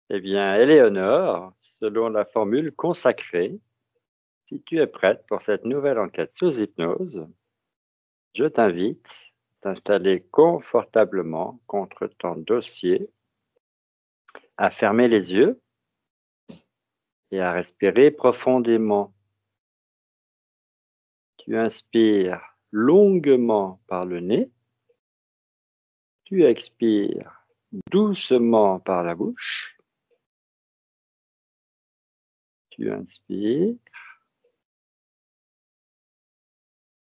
Eh bien, Éléonore, selon la formule consacrée, si tu es prête pour cette nouvelle enquête sous hypnose, je t'invite à t'installer confortablement contre ton dossier, à fermer les yeux et à respirer profondément. Tu inspires longuement par le nez, tu expires doucement par la bouche, tu inspires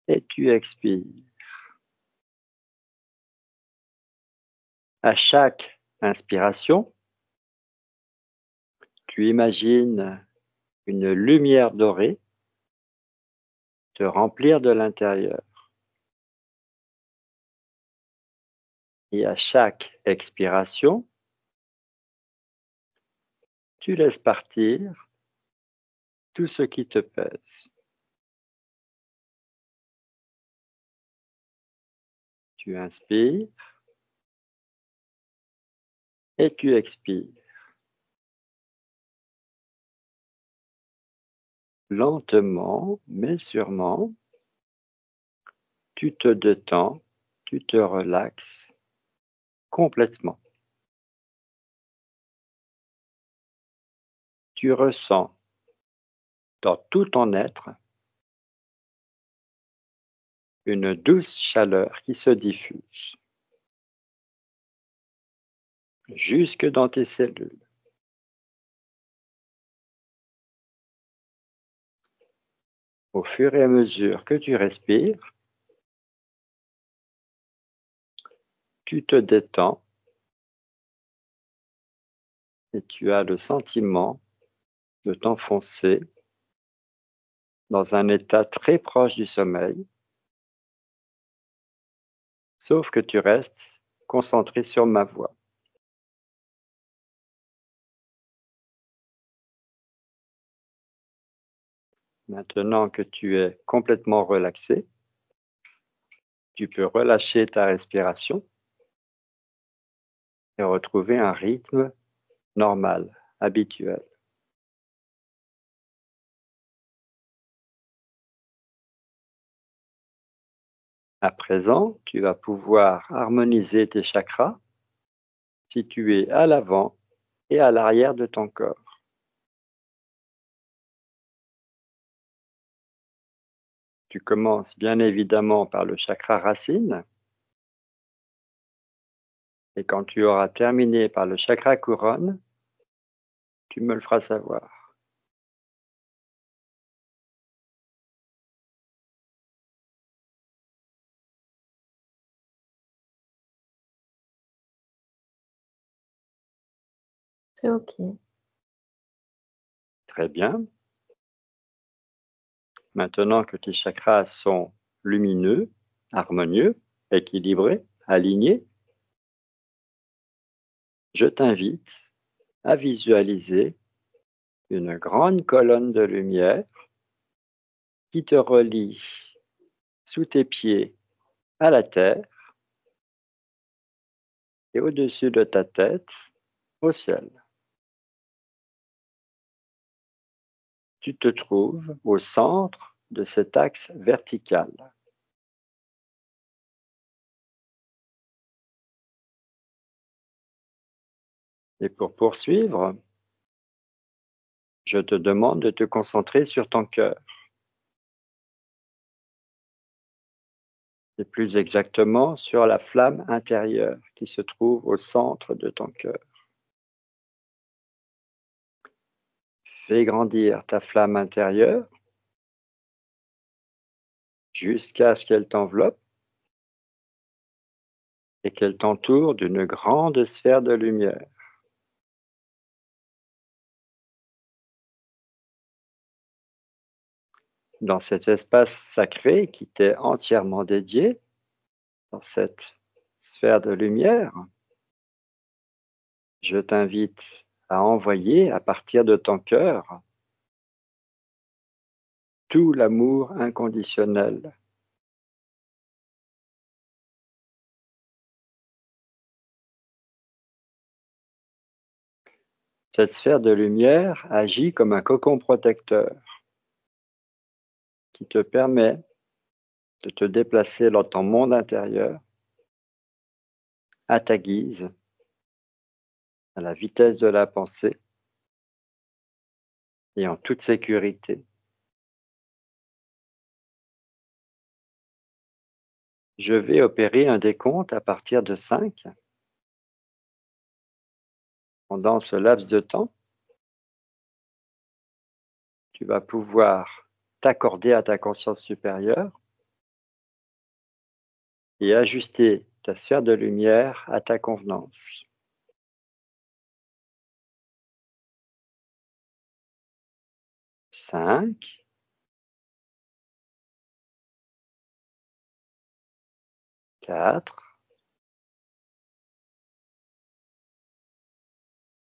et tu expires. À chaque inspiration, tu imagines une lumière dorée te remplir de l'intérieur. Et à chaque expiration, tu laisses partir tout ce qui te pèse. Tu inspires et tu expires. Lentement, mais sûrement, tu te détends, tu te relaxes complètement. Tu ressens dans tout ton être une douce chaleur qui se diffuse jusque dans tes cellules. Au fur et à mesure que tu respires, tu te détends et tu as le sentiment de t'enfoncer dans un état très proche du sommeil, sauf que tu restes concentré sur ma voix. Maintenant que tu es complètement relaxé, tu peux relâcher ta respiration et retrouver un rythme normal, habituel. À présent, tu vas pouvoir harmoniser tes chakras situés à l'avant et à l'arrière de ton corps. Tu commences bien évidemment par le chakra racine et quand tu auras terminé par le chakra couronne, tu me le feras savoir. C'est OK. Très bien. Maintenant que tes chakras sont lumineux, harmonieux, équilibrés, alignés, je t'invite à visualiser une grande colonne de lumière qui te relie sous tes pieds à la terre et au-dessus de ta tête au ciel. Tu te trouves au centre de cet axe vertical. Et pour poursuivre, je te demande de te concentrer sur ton cœur, et plus exactement sur la flamme intérieure qui se trouve au centre de ton cœur. Fais grandir ta flamme intérieure jusqu'à ce qu'elle t'enveloppe et qu'elle t'entoure d'une grande sphère de lumière. Dans cet espace sacré qui t'est entièrement dédié, dans cette sphère de lumière, je t'invite à envoyer à partir de ton cœur tout l'amour inconditionnel. Cette sphère de lumière agit comme un cocon protecteur qui te permet de te déplacer dans ton monde intérieur à ta guise, à la vitesse de la pensée et en toute sécurité. Je vais opérer un décompte à partir de 5. Pendant ce laps de temps, tu vas pouvoir t'accorder à ta conscience supérieure et ajuster ta sphère de lumière à ta convenance. 5, 4,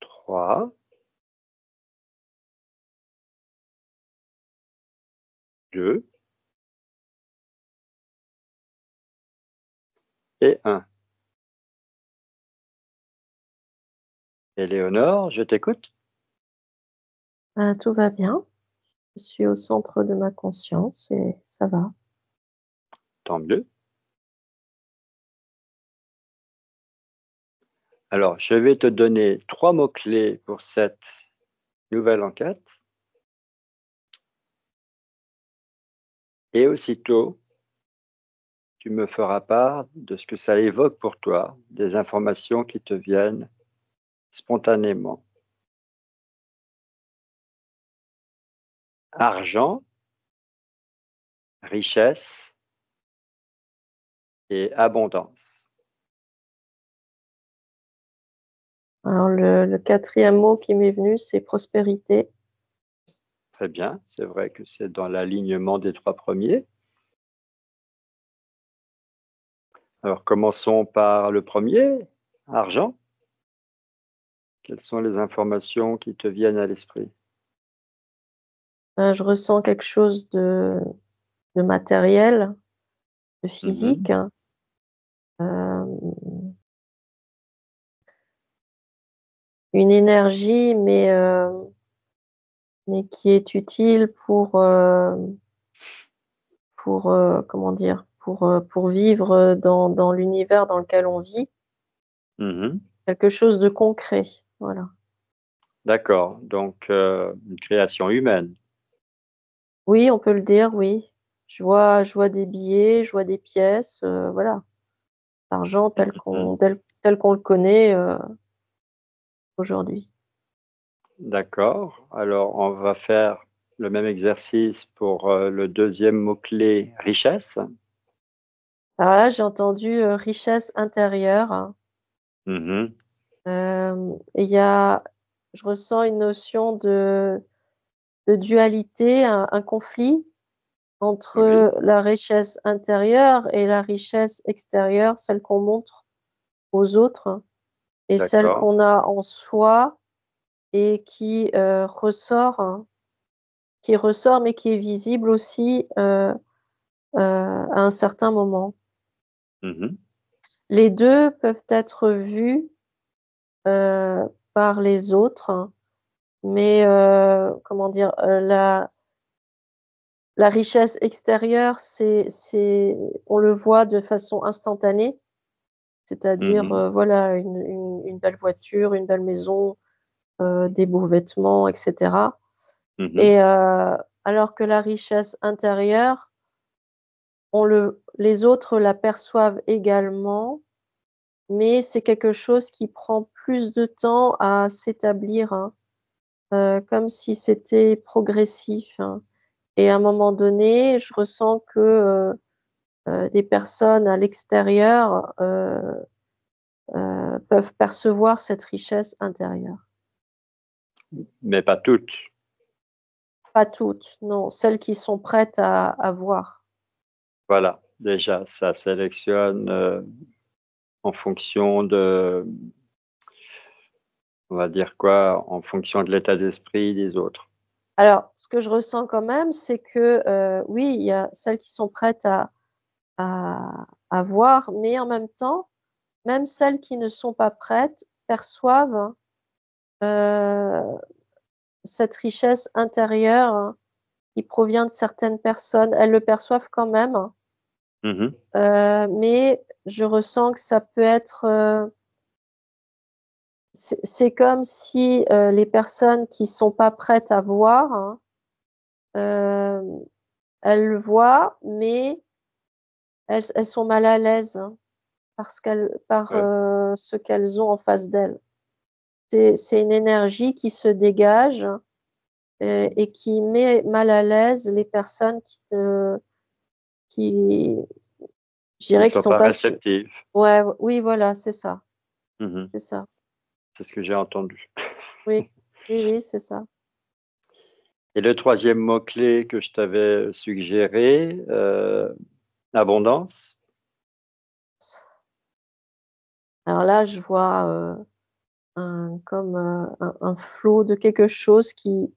3, 2 et 1. Éléonore, je t'écoute. Tout va bien. Je suis au centre de ma conscience et ça va. Tant mieux. Alors, je vais te donner 3 mots-clés pour cette nouvelle enquête. Et aussitôt, tu me feras part de ce que ça évoque pour toi, des informations qui te viennent spontanément. Argent, richesse et abondance. Alors, le quatrième mot qui m'est venu, c'est prospérité. Très bien, c'est vrai que c'est dans l'alignement des 3 premiers. Alors, commençons par le premier, argent. Quelles sont les informations qui te viennent à l'esprit? Je ressens quelque chose de matériel, de Mhm, physique, hein. Une énergie, mais qui est utile comment dire, pour vivre dans l'univers dans lequel on vit, mhm. quelque chose de concret, voilà. D'accord, donc une création humaine. Oui, on peut le dire, oui. Je vois des billets, je vois des pièces, voilà. L'argent Mhm. tel qu'on le connaît, aujourd'hui. D'accord, alors on va faire le même exercice pour le deuxième mot-clé, richesse. Alors là, j'ai entendu, richesse intérieure, hein. Mhm, Et je ressens une notion de dualité, un conflit oui, entre la richesse intérieure et la richesse extérieure, celle qu'on montre aux autres et celle d'accord. qu'on a en soi et qui ressort mais qui est visible aussi, à un certain moment. Mhm, Les 2 peuvent être vus, heu, par les autres, mais comment dire? La richesse extérieure, on le voit de façon instantanée, c'est-à-dire, mhm, voilà, une belle voiture, une belle maison, des beaux vêtements et cetera mhm, et alors que la richesse intérieure, les autres l'aperçoivent également, mais c'est quelque chose qui prend plus de temps à s'établir, hein, comme si c'était progressif, hein et à un moment donné, je ressens que, des personnes à l'extérieur, peuvent percevoir cette richesse intérieure. mais pas toutes. Pas toutes, non, celles qui sont prêtes à voir. Voilà, déjà, ça sélectionne en fonction de, on va dire quoi, en fonction de l'état d'esprit des autres. Alors, ce que je ressens quand même, c'est que, oui, il y a celles qui sont prêtes à voir, mais en même temps, même celles qui ne sont pas prêtes perçoivent, cette richesse intérieure, hein, qui provient de certaines personnes, elles le perçoivent quand même, Mmh. mais je ressens que ça peut être, c'est comme si, les personnes qui sont pas prêtes à voir, hein, elles le voient, mais elles sont mal à l'aise, hein, par, Ouais, ce qu'elles ont en face d'elles. C'est une énergie qui se dégage, et qui met mal à l'aise les personnes qui je qui dirais qui sont sont pas pas su réceptifs. ouais, oui, voilà, c'est ça, Mmh. c'est ça. C'est ce que j'ai entendu. Oui, oui, oui, c'est ça. Et le troisième mot-clé que je t'avais suggéré, abondance? Alors là, je vois, comme, un flot de quelque chose qui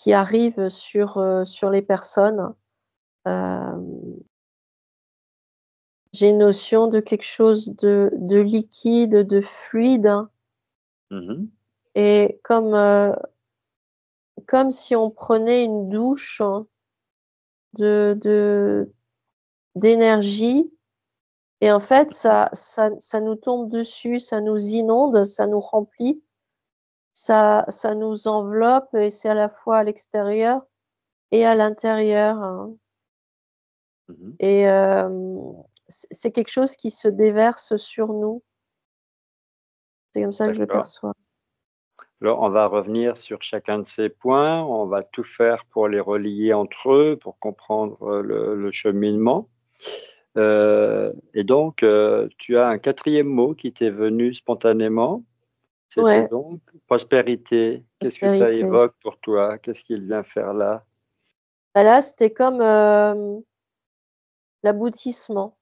arrive sur les personnes. Hem, j'ai une notion de quelque chose de liquide, de fluide, hein, Mmh. et comme si on prenait une douche, hein, de d'énergie, et en fait ça nous tombe dessus, ça nous inonde, ça nous remplit, ça nous enveloppe, et c'est à la fois à l'extérieur et à l'intérieur, hein, Mmh. et c'est quelque chose qui se déverse sur nous. C'est comme ça que je le D'accord. perçois. Alors, on va revenir sur chacun de ces points. On va tout faire pour les relier entre eux, pour comprendre le cheminement. Et donc, tu as un quatrième mot qui t'est venu spontanément. C'était Ouais, donc prospérité. Qu'est-ce que ça prospérité. évoque pour toi? Qu'est-ce qu'il vient faire là? Bah, là, c'était comme, l'aboutissement,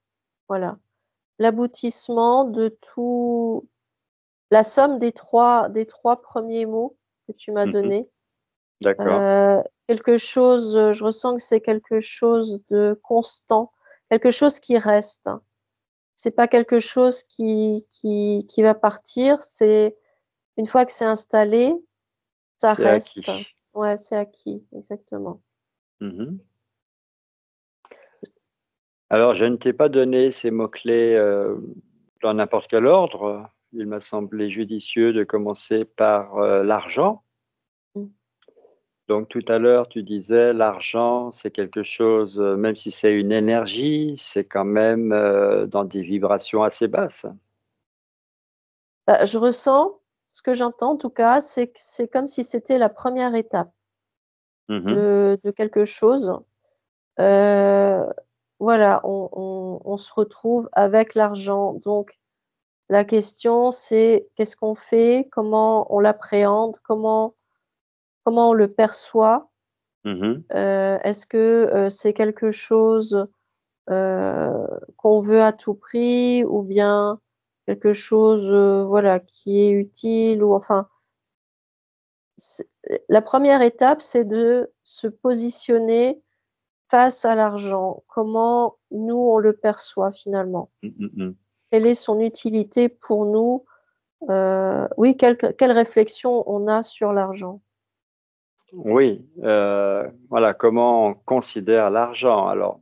voilà. L'aboutissement de tout, la somme des trois premiers mots que tu m'as Mmh. donnés. D'accord. Quelque chose, je ressens que c'est quelque chose de constant, quelque chose qui reste. C'est pas quelque chose qui va partir, c'est une fois que c'est installé, ça C'est acquis. reste. Ouais, c'est acquis, exactement. Mmh. Alors, je ne t'ai pas donné ces mots-clés, dans n'importe quel ordre. Il m'a semblé judicieux de commencer par, l'argent. Mmh. Donc tout à l'heure, tu disais l'argent, c'est quelque chose, même si c'est une énergie, c'est quand même, dans des vibrations assez basses. Bah, je ressens, ce que j'entends en tout cas, c'est que c'est comme si c'était la première étape Mmh. de quelque chose. Heu, voilà, on se retrouve avec l'argent, donc la question c'est qu'est-ce qu'on fait? Comment on l'appréhende? Comment on le perçoit? Mmh. Est-ce que, c'est quelque chose, heu, qu'on veut à tout prix, ou bien quelque chose, voilà, qui est utile, ou enfin, c'est la première étape, c'est de se positionner face à l'argent. Comment nous, on le perçoit finalement? Mmh, mmh mh. Quelle est son utilité pour nous? Oui, quelle réflexion on a sur l'argent? Oui, voilà, comment on considère l'argent? Alors,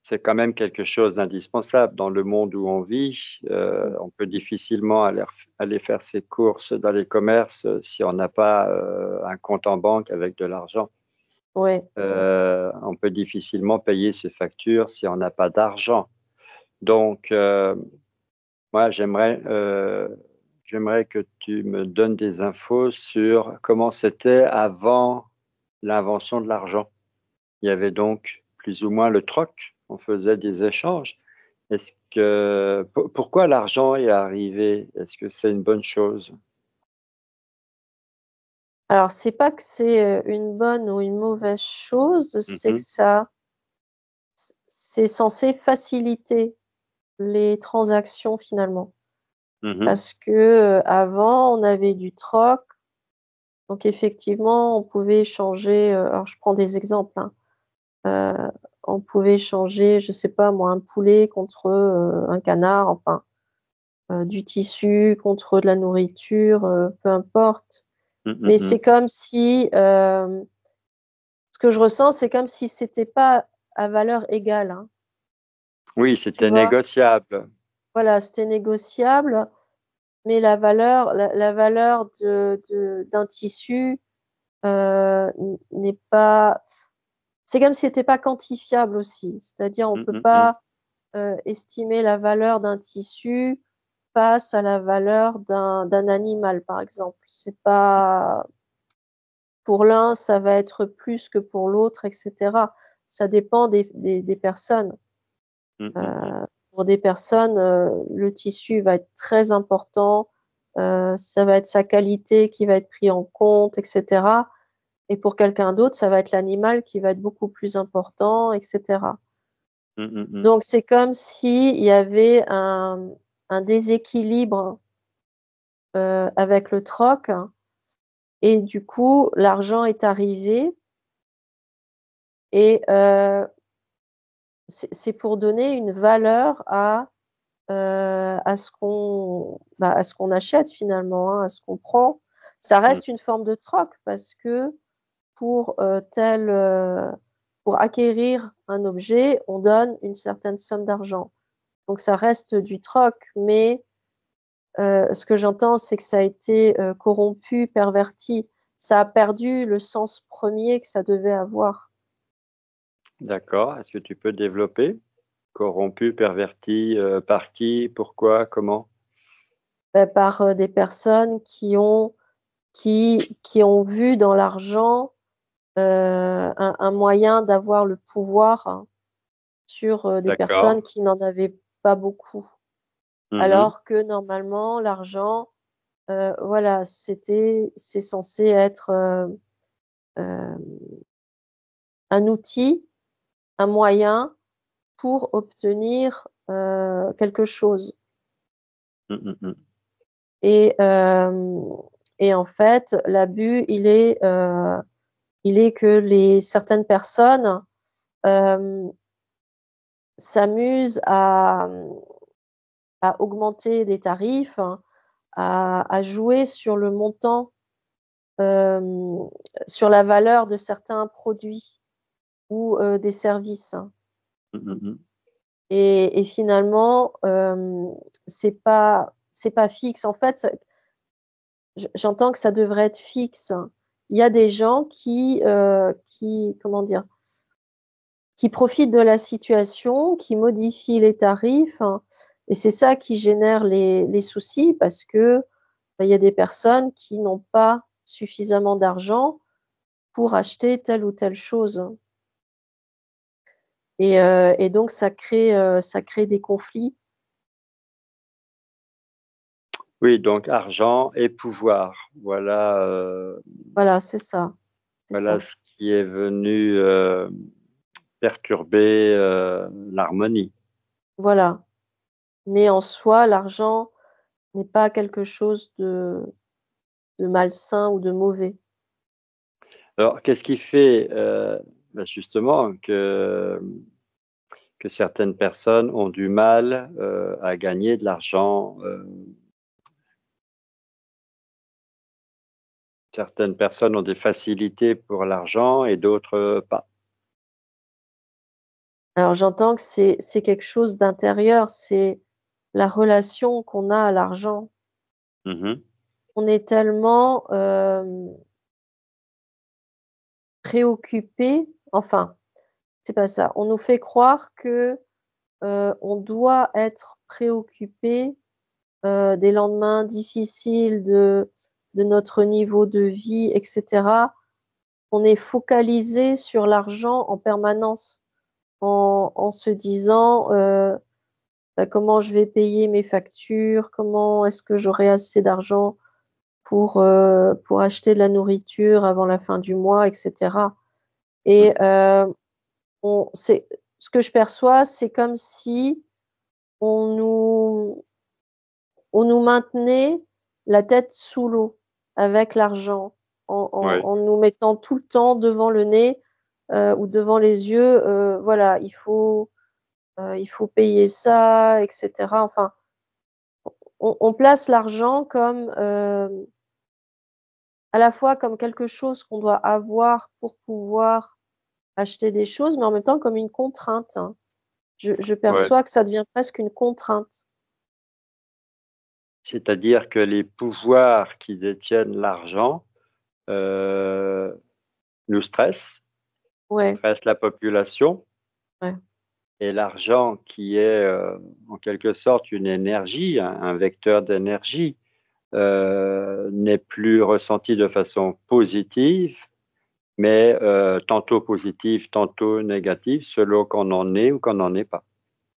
c'est quand même quelque chose d'indispensable dans le monde où on vit. Mmh. On peut difficilement aller faire ses courses dans les commerces, si on n'a pas, un compte en banque avec de l'argent. Ouais. On peut difficilement payer ses factures si on n'a pas d'argent. Donc, moi, j'aimerais que tu me donnes des infos sur comment c'était avant l'invention de l'argent. Il y avait donc plus ou moins le troc, on faisait des échanges. Est-ce que pourquoi l'argent est arrivé? Est-ce que c'est une bonne chose? Alors c'est pas que c'est, une bonne ou une mauvaise chose, Mmh c'est que mh. ça c'est censé faciliter les transactions finalement. Mmh. Parce que, avant on avait du troc, donc effectivement on pouvait échanger, alors je prends des exemples, hein, on pouvait échanger, je sais pas moi, un poulet contre, un canard, enfin, du tissu contre de la nourriture, peu importe. Mmh, mmh Mais mh. c'est comme si, ce que je ressens, c'est comme si c'était pas à valeur égale, hein. Oui, Tu c'était vois? négociable. Voilà, c'était négociable, mais la valeur d'un tissu, n'est pas, c'est comme si c'était pas quantifiable aussi. C'est-à-dire on Mmh, peut mmh mh. pas, estimer la valeur d'un tissu face à la valeur d'un animal, par exemple. C'est pas, pour l'un, ça va être plus que pour l'autre, et cetera. Ça dépend des personnes. Mmh, mmh mh. Heu, pour des personnes, le tissu va être très important, ça va être sa qualité qui va être pris en compte, et cetera, et pour quelqu'un d'autre, ça va être l'animal qui va être beaucoup plus important, et cetera. Mmh, mmh mh. Donc c'est comme s'il y avait un déséquilibre, avec le troc, et du coup, l'argent est arrivé, et c'est pour donner une valeur à ce qu'on, bah, à ce qu'on achète finalement, hein, à ce qu'on prend. Ça Mmh. reste une forme de troc parce que pour, pour acquérir un objet, on donne une certaine somme d'argent. Donc ça reste du troc, mais ce que j'entends, c'est que ça a été, corrompu, perverti. Ça a perdu le sens premier que ça devait avoir. D'accord. Est-ce que tu peux développer? Corrompu, perverti, par qui? Pourquoi? Comment? Par, des personnes qui ont vu dans l'argent, un moyen d'avoir le pouvoir, hein, sur, des D'accord. personnes qui n'en avaient pas beaucoup. Mmh mh. Alors que normalement l'argent, voilà, c'est censé être, hem, un outil, un moyen pour obtenir, quelque chose, Mmh mh mh. et en fait, l'abus, il est que certaines personnes, hem, s'amusent à augmenter des tarifs, hein, à jouer sur le montant, hem, sur la valeur de certains produits ou, des services, hein, Mmh mh mh. et finalement, c'est pas fixe. En fait, j'entends que ça devrait être fixe, hein. Il y a des gens qui, comment dire? Qui profitent de la situation, qui modifient les tarifs, hein, et c'est ça qui génère les soucis parce que, bah, il y a des personnes qui n'ont pas suffisamment d'argent pour acheter telle ou telle chose, et donc ça crée des conflits. Oui, donc argent et pouvoir. Voilà, Voilà, c'est ça, c'est voilà ça. ce qui est venu, perturber, l'harmonie. Voilà, mais en soi, l'argent n'est pas quelque chose de malsain ou de mauvais. Alors qu'est-ce qui fait, bah, justement que certaines personnes ont du mal, à gagner de l'argent, certaines personnes ont des facilités pour l'argent et d'autres, pas. Alors j'entends que c'est quelque chose d'intérieur, c'est la relation qu'on a à l'argent. Mmh mh. On est tellement, préoccupés, enfin, c'est pas ça. On nous fait croire que, on doit être préoccupé, des lendemains difficiles, de notre niveau de vie, et cetera. On est focalisé sur l'argent en permanence, en se disant, bah: «Comment je vais payer mes factures? Comment est-ce que j'aurai assez d'argent pour acheter de la nourriture avant la fin du mois?» et cetera, et Mmh. c'est ce que je perçois, c'est comme si on nous on nous maintenait la tête sous l'eau avec l'argent, Oui. en nous mettant tout le temps devant le nez, ou devant les yeux, voilà, il faut payer ça, et cetera. Enfin, on place l'argent comme, à la fois comme quelque chose qu'on doit avoir pour pouvoir acheter des choses, mais en même temps comme une contrainte, hein. Je Ouais. perçois que ça devient presque une contrainte. C'est-à-dire que les pouvoirs qui détiennent l'argent, heu, nous Ouais, stressent la population ouais, et l'argent qui est, en quelque sorte une énergie, un vecteur d'énergie, n'est plus ressenti de façon positive, mais tantôt positive, tantôt négative, selon qu'on en est ou qu'on n'en est pas.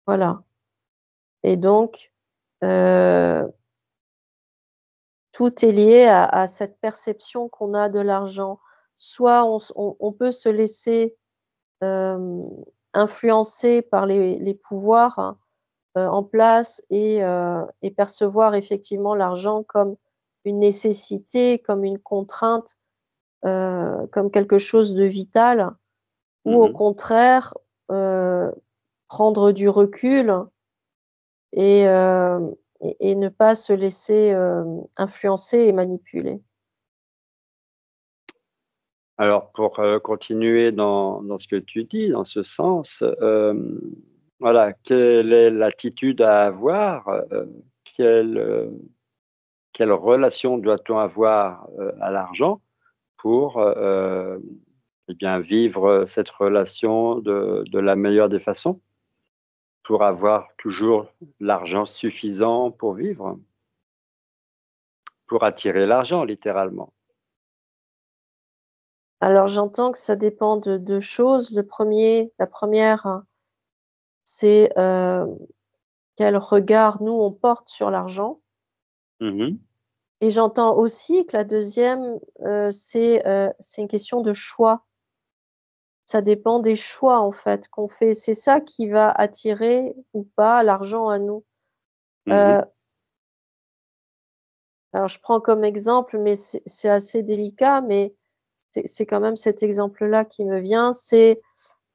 voilà et donc heu, tout est lié à cette perception qu'on a de l'argent. Soit on peut se laisser, hem, influencer par les pouvoirs, hein, en place et percevoir effectivement l'argent comme une nécessité, comme une contrainte, comme quelque chose de vital ou au Mmh. contraire, heu, prendre du recul et et ne pas se laisser, influencer et manipuler. Alors pour, continuer dans ce que tu dis, dans ce sens, voilà, quelle est l'attitude à avoir, quelle, quelle relation doit-on avoir, à l'argent pour, eh bien vivre, cette relation de la meilleure des façons? Pour avoir toujours l'argent suffisant pour vivre, pour attirer l'argent littéralement. Alors j'entends que ça dépend de 2 choses. La première, hein, c'est, quel regard nous on porte sur l'argent Mmh. et j'entends aussi que la deuxième, c'est une question de choix. Ça dépend des choix, en fait, qu'on fait. C'est ça qui va attirer ou pas l'argent à nous. Mmh. Heu, alors je prends comme exemple, mais c'est assez délicat, mais c'est quand même cet exemple-là qui me vient. C'est,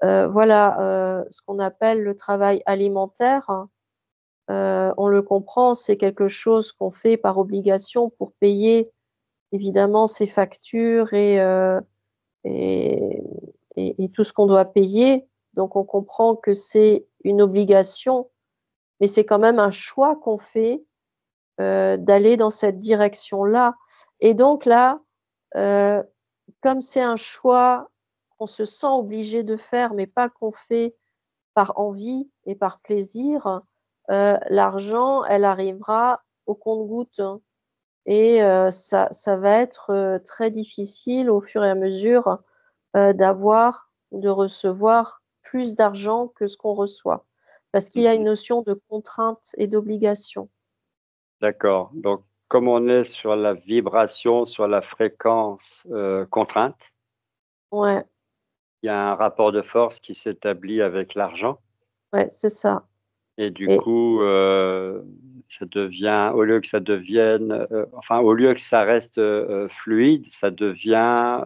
voilà, ce qu'on appelle le travail alimentaire, hein. On le comprend, c'est quelque chose qu'on fait par obligation pour payer évidemment ses factures et et tout ce qu'on doit payer. Donc on comprend que c'est une obligation, mais c'est quand même un choix qu'on fait, d'aller dans cette direction-là et donc là, heu, comme c'est un choix qu'on se sent obligé de faire, mais pas qu'on fait par envie et par plaisir, l'argent, elle arrivera au compte-gouttes, hein et ça va être, très difficile au fur et à mesure, d'avoir ou de recevoir plus d'argent que ce qu'on reçoit. Parce qu'il y a une Mmh. notion de contrainte et d'obligation. D'accord, donc comme on est sur la vibration, sur la fréquence, contrainte, Ouais, il y a un rapport de force qui s'établit avec l'argent ouais, c'est ça et du et coup, ça devient au lieu que ça devienne, enfin au lieu que ça reste, fluide, ça devient,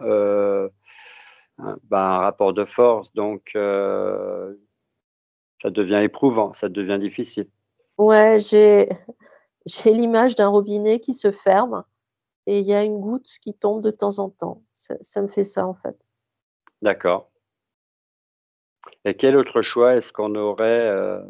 un rapport de force donc ça devient éprouvant, ça devient difficile. ouais, j'ai l'image d'un robinet qui se ferme et il y a une goutte qui tombe de temps en temps. Ça me fait ça, en fait. D'accord et quel autre choix est-ce qu'on aurait,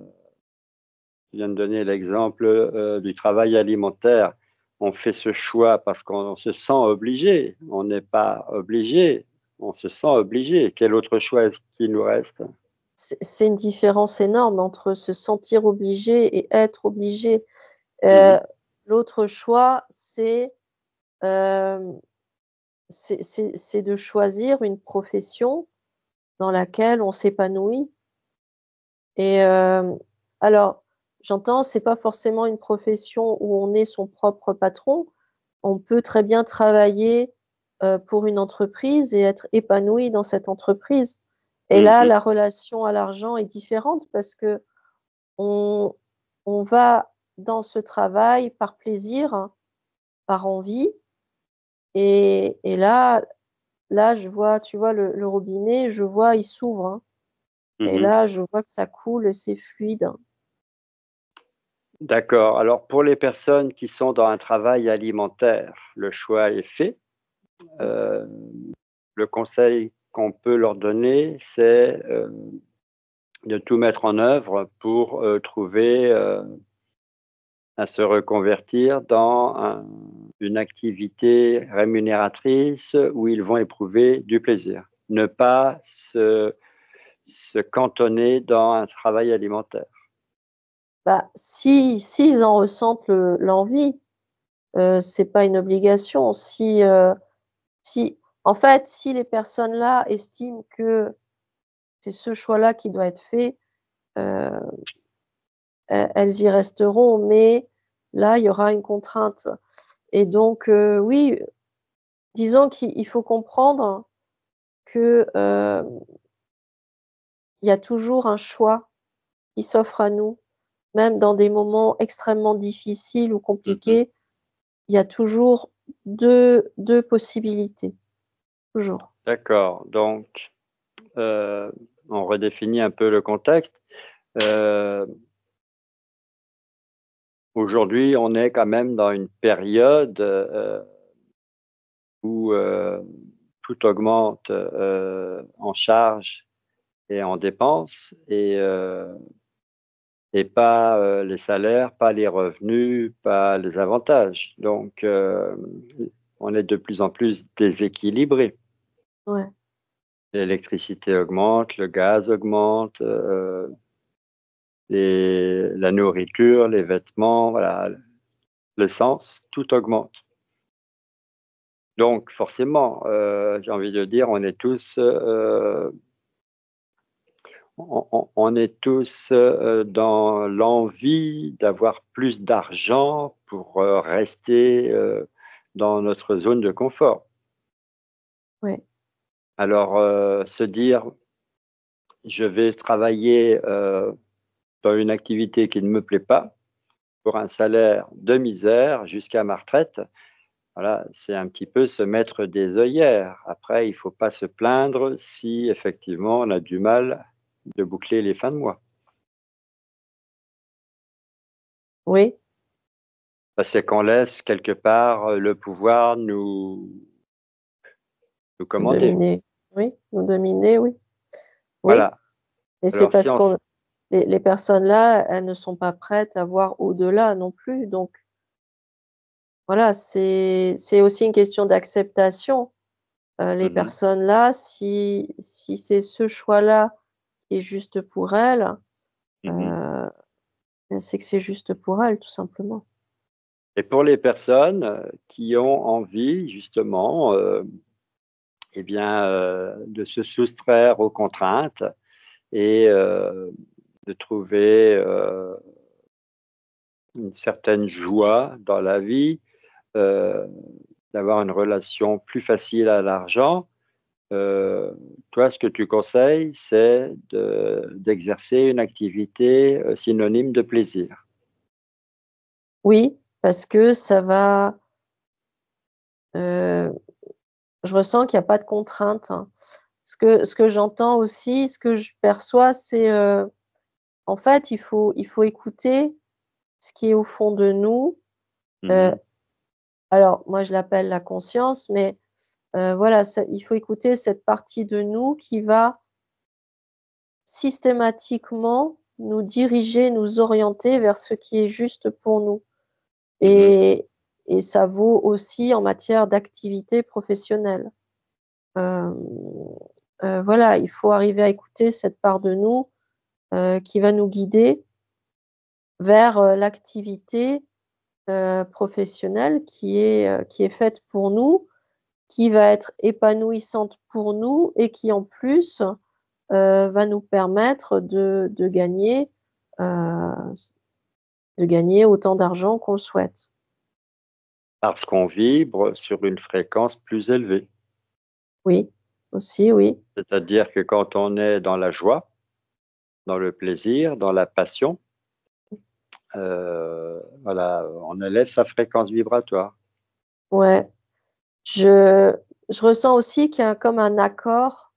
tu viens de donner l'exemple, du travail alimentaire. On fait ce choix parce qu'on se sent obligé. On n'est pas obligé, on se sent obligé. Quel autre choix est-ce qu'il nous reste? C'est une différence énorme entre se sentir obligé et être obligé. Mmh. Heu, l'autre choix, hem, c'est de choisir une profession dans laquelle on s'épanouit et alors j'entends, c'est pas forcément une profession où on est son propre patron. On peut très bien travailler, pour une entreprise et être épanoui dans cette entreprise et Mmh là, mh. la relation à l'argent est différente parce qu'on on va dans ce travail par plaisir, hein, par envie et là, je vois, tu vois le robinet, je vois, il s'ouvre, hein et Mmh. là, je vois que ça coule et c'est fluide. D'accord. Alors, pour les personnes qui sont dans un travail alimentaire, le choix est fait. Euh, le conseil qu'on peut leur donner, c'est de tout mettre en œuvre pour trouver à se reconvertir dans une activité rémunératrice où ils vont éprouver du plaisir. Ne pas se cantonner dans un travail alimentaire. Bah, s'ils en ressentent l'envie, c'est pas une obligation. Si en fait, si les personnes-là estiment que c'est ce choix-là qui doit être fait, heu, elles y resteront, mais là, il y aura une contrainte et donc oui, disons qu'il faut comprendre que, il y a toujours un choix qui s'offre à nous, même dans des moments extrêmement difficiles ou Mhm. compliqués, il y a toujours deux possibilités, toujours. D'accord. Donc, euh, on redéfinit un peu le contexte. Euh, Aujourd'hui, on est quand même dans une période où tout augmente en charge et en dépenses et pas les salaires, pas les revenus, pas les avantages. Donc, on est de plus en plus déséquilibré. Ouais, L'électricité augmente, le gaz augmente, la nourriture, les vêtements, voilà, l'essence, tout augmente. Donc, forcément, j'ai envie de dire, on est tous dans l'envie d'avoir plus d'argent pour rester dans notre zone de confort. ouais, Alors, se dire, je vais travailler dans une activité qui ne me plaît pas pour un salaire de misère jusqu'à ma retraite, voilà, c'est un petit peu se mettre des œillères. Après, il ne faut pas se plaindre si effectivement on a du mal de boucler les fins de mois. oui, C'est qu'on laisse quelque part le pouvoir nous commander. dominer, oui, nous dominer, oui, oui, Voilà. et c'est Alors si parce on, qu'on les personnes là, elles ne sont pas prêtes à voir au-delà non plus, donc voilà, c'est aussi une question d'acceptation. Les Mhm, personnes là, si c'est ce choix-là qui est juste pour elles, mhm. heu, c'est que c'est juste pour elles, tout simplement. Et pour les personnes qui ont envie justement, eh bien, de se soustraire aux contraintes et de trouver une certaine joie dans la vie, euh, d'avoir une relation plus facile à l'argent. Euh, Toi, ce que tu conseilles, c'est d'exercer une activité synonyme de plaisir. Oui, parce que ça va, heu, je ressens qu'il y a pas de contrainte, hein. Ce que j'entends aussi, ce que je perçois, c'est, en fait, il faut écouter ce qui est au fond de nous. Heu, Mhm, alors moi, je l'appelle la conscience, mais voilà, ça il faut écouter cette partie de nous qui va systématiquement nous diriger, nous orienter vers ce qui est juste pour nous mhm. et et ça vaut aussi en matière d'activité professionnelle. Hem, voilà, il faut arriver à écouter cette part de nous, qui va nous guider vers, l'activité, professionnelle qui est faite pour nous, qui va être épanouissante pour nous et qui en plus, va nous permettre heu, de gagner autant d'argent qu'on le souhaite. Parce qu'on vibre sur une fréquence plus élevée. Oui, aussi, oui. C'est-à-dire que quand on est dans la joie, dans le plaisir, dans la passion, voilà, on élève sa fréquence vibratoire. Ouais. Je je ressens aussi qu'il y a comme un accord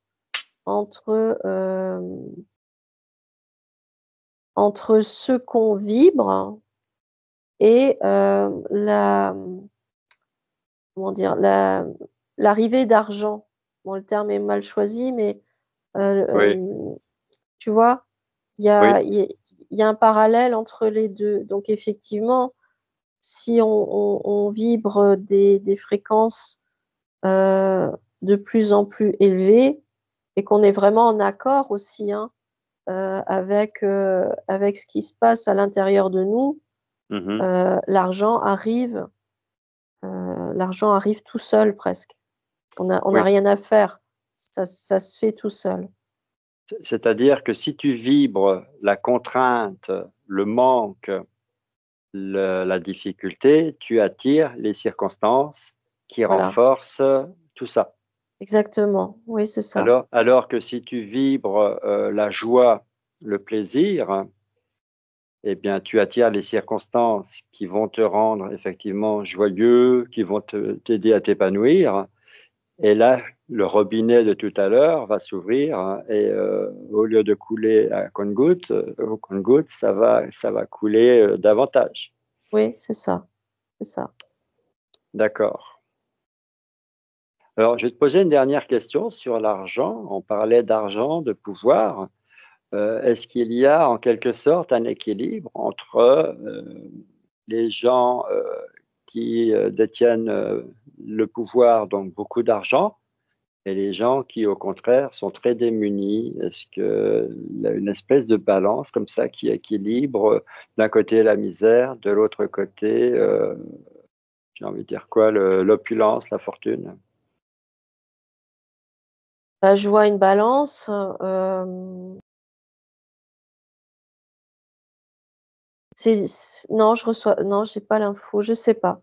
entre, entre ce qu'on vibre et comment dire, l'arrivée d'argent. Bon, le terme est mal choisi, mais Oui, tu vois, il y oui. a, il y a il y a un parallèle entre les deux. Donc effectivement, si on vibre des fréquences de plus en plus élevées et qu'on est vraiment en accord aussi, hein, avec ce qui se passe à l'intérieur de nous, Mhm. l'argent arrive tout seul presque. On a Oui. rien à faire. Ça se fait tout seul. C'est-à-dire que si tu vibres la contrainte, le manque, la difficulté, tu attires les circonstances qui Voilà, renforcent tout ça. exactement. Oui, c'est ça. Alors que si tu vibres la joie, le plaisir, eh bien, tu attires les circonstances qui vont te rendre effectivement joyeux, qui vont t'aider à t'épanouir. Et là, le robinet de tout à l'heure va s'ouvrir, hein, et au lieu de couler à compte-gouttes, au compte-gouttes, ça va couler davantage. Oui, c'est ça, c'est ça. D'accord. Alors, je vais te poser une dernière question sur l'argent. On parlait d'argent, de pouvoir. Est-ce qu'il y a en quelque sorte un équilibre entre les gens qui détiennent le pouvoir, donc beaucoup d'argent, et les gens qui, au contraire, sont très démunis? Est-ce qu'il y a une espèce de balance comme ça qui équilibre d'un côté la misère, de l'autre côté, j'ai envie de dire quoi, l'opulence, la fortune? Bah, je vois une balance, c'est non, non, j'ai pas l'info, je sais pas.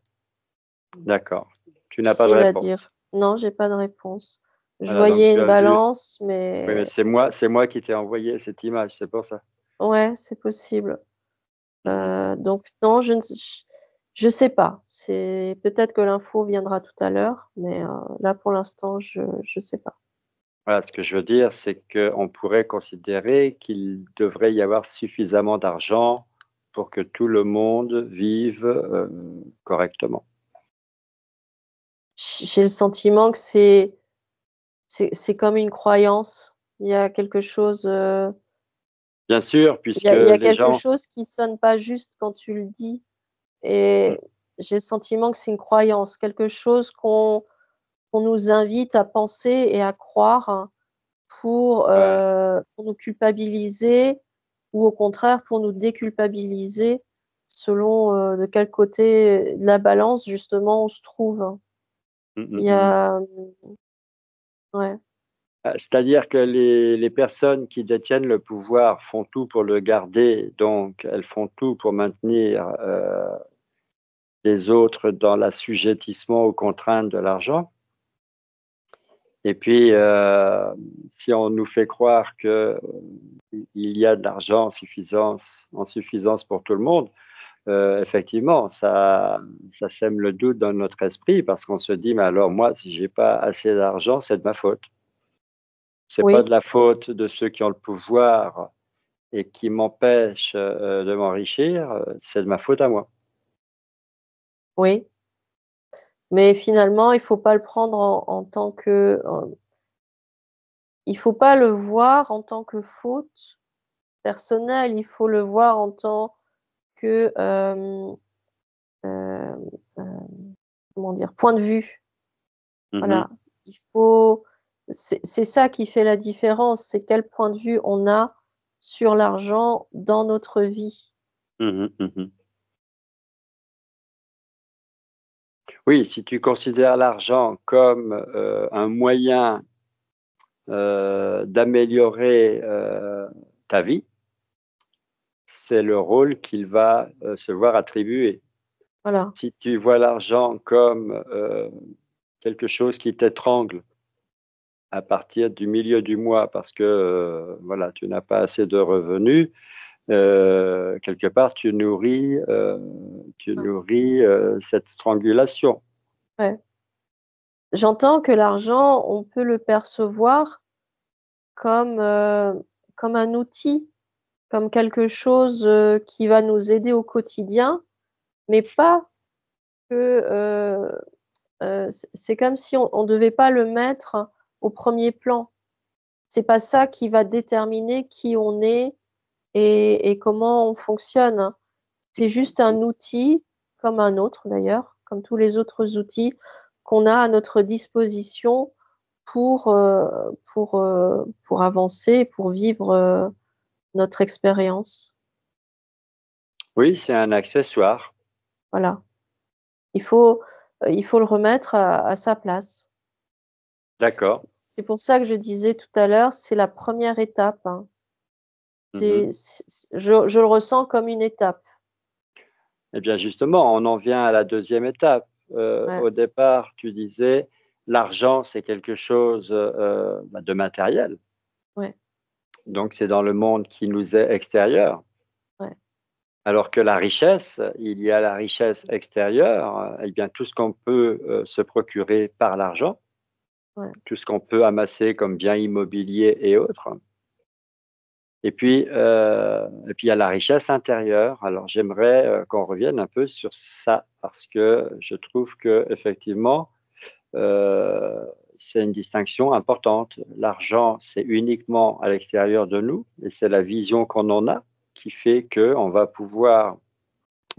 D'accord. Tu n'as pas de Difficile à dire. réponse. Non, j'ai pas de réponse. Je Voilà, donc voyais tu une as vu. balance, Oui, mais mais c'est moi qui t'ai envoyé cette image, c'est pour ça. ouais, c'est possible. Mhm. Donc non, je sais pas. C'est peut-être que l'info viendra tout à l'heure, mais là pour l'instant, je sais pas. Voilà, ce que je veux dire, c'est qu'on pourrait considérer qu'il devrait y avoir suffisamment d'argent pour que tout le monde vive correctement. J'ai le sentiment que c'est comme une croyance. Il y a quelque chose, Bien sûr, il y puisque a il y a les quelque gens, chose qui sonne pas juste quand tu le dis et j'ai le sentiment que c'est une croyance, quelque chose qu'on nous invite à penser et à croire, hein, ouais, pour nous culpabiliser ou au contraire pour nous déculpabiliser selon, de quel côté de la balance justement on se trouve, hein. mm, Il mm, y mm. a, ouais, C'est-à-dire que les personnes qui détiennent le pouvoir font tout pour le garder, donc elles font tout pour maintenir les autres dans l'assujettissement aux contraintes de l'argent. Et puis, si on nous fait croire que il y a de l'argent en suffisance pour tout le monde, effectivement, ça sème le doute dans notre esprit parce qu'on se dit, mais alors moi, si j'ai pas assez d'argent, c'est de ma faute. C'est pas oui, de la faute de ceux qui ont le pouvoir et qui m'empêchent de m'enrichir, c'est de ma faute à moi. oui, mais finalement il faut pas le prendre en tant que, il faut pas le voir en tant que faute personnelle, il faut le voir en tant que, hem, comment dire? Point de vue. Mhm, Voilà, il faut c'est ça qui fait la différence, c'est quel point de vue on a sur l'argent dans notre vie. mhm, mhm. Oui, si tu considères l'argent comme un moyen d'améliorer ta vie, c'est le rôle qu'il va se voir attribuer. Voilà, Si tu vois l'argent comme quelque chose qui t'étrangle à partir du milieu du mois parce que voilà, tu n'as pas assez de revenus, quelque part tu nourris cette strangulation. ouais. J'entends que l'argent, on peut le percevoir comme, comme un outil, comme quelque chose, qui va nous aider au quotidien, mais pas que c'est comme si on ne devait pas le mettre au premier plan. C'est pas ça qui va déterminer qui on est et comment on fonctionne, hein. C'est juste un outil, comme un autre d'ailleurs, comme tous les autres outils qu'on a à notre disposition pour avancer, pour vivre, notre expérience. Oui, c'est un accessoire. Voilà. Il faut le remettre à sa place. D'accord. C'est pour ça que je disais tout à l'heure, c'est la première étape, hein. Mmh. Je le ressens comme une étape. Eh bien, justement, on en vient à la deuxième étape. Ouais, Au départ, tu disais, l'argent, c'est quelque chose, bah, de matériel, ouais, donc c'est dans le monde qui nous est extérieur. ouais, Alors que la richesse, il y a la richesse extérieure, eh bien, tout ce qu'on peut, se procurer par l'argent, ouais. tout ce qu'on peut amasser comme biens immobiliers et autres. Et puis il y a la richesse intérieure. Alors j'aimerais, qu'on revienne un peu sur ça parce que je trouve qu'effectivement, heu, c'est une distinction importante. L'argent, c'est uniquement à l'extérieur de nous et c'est la vision qu'on en a qui fait qu'on va pouvoir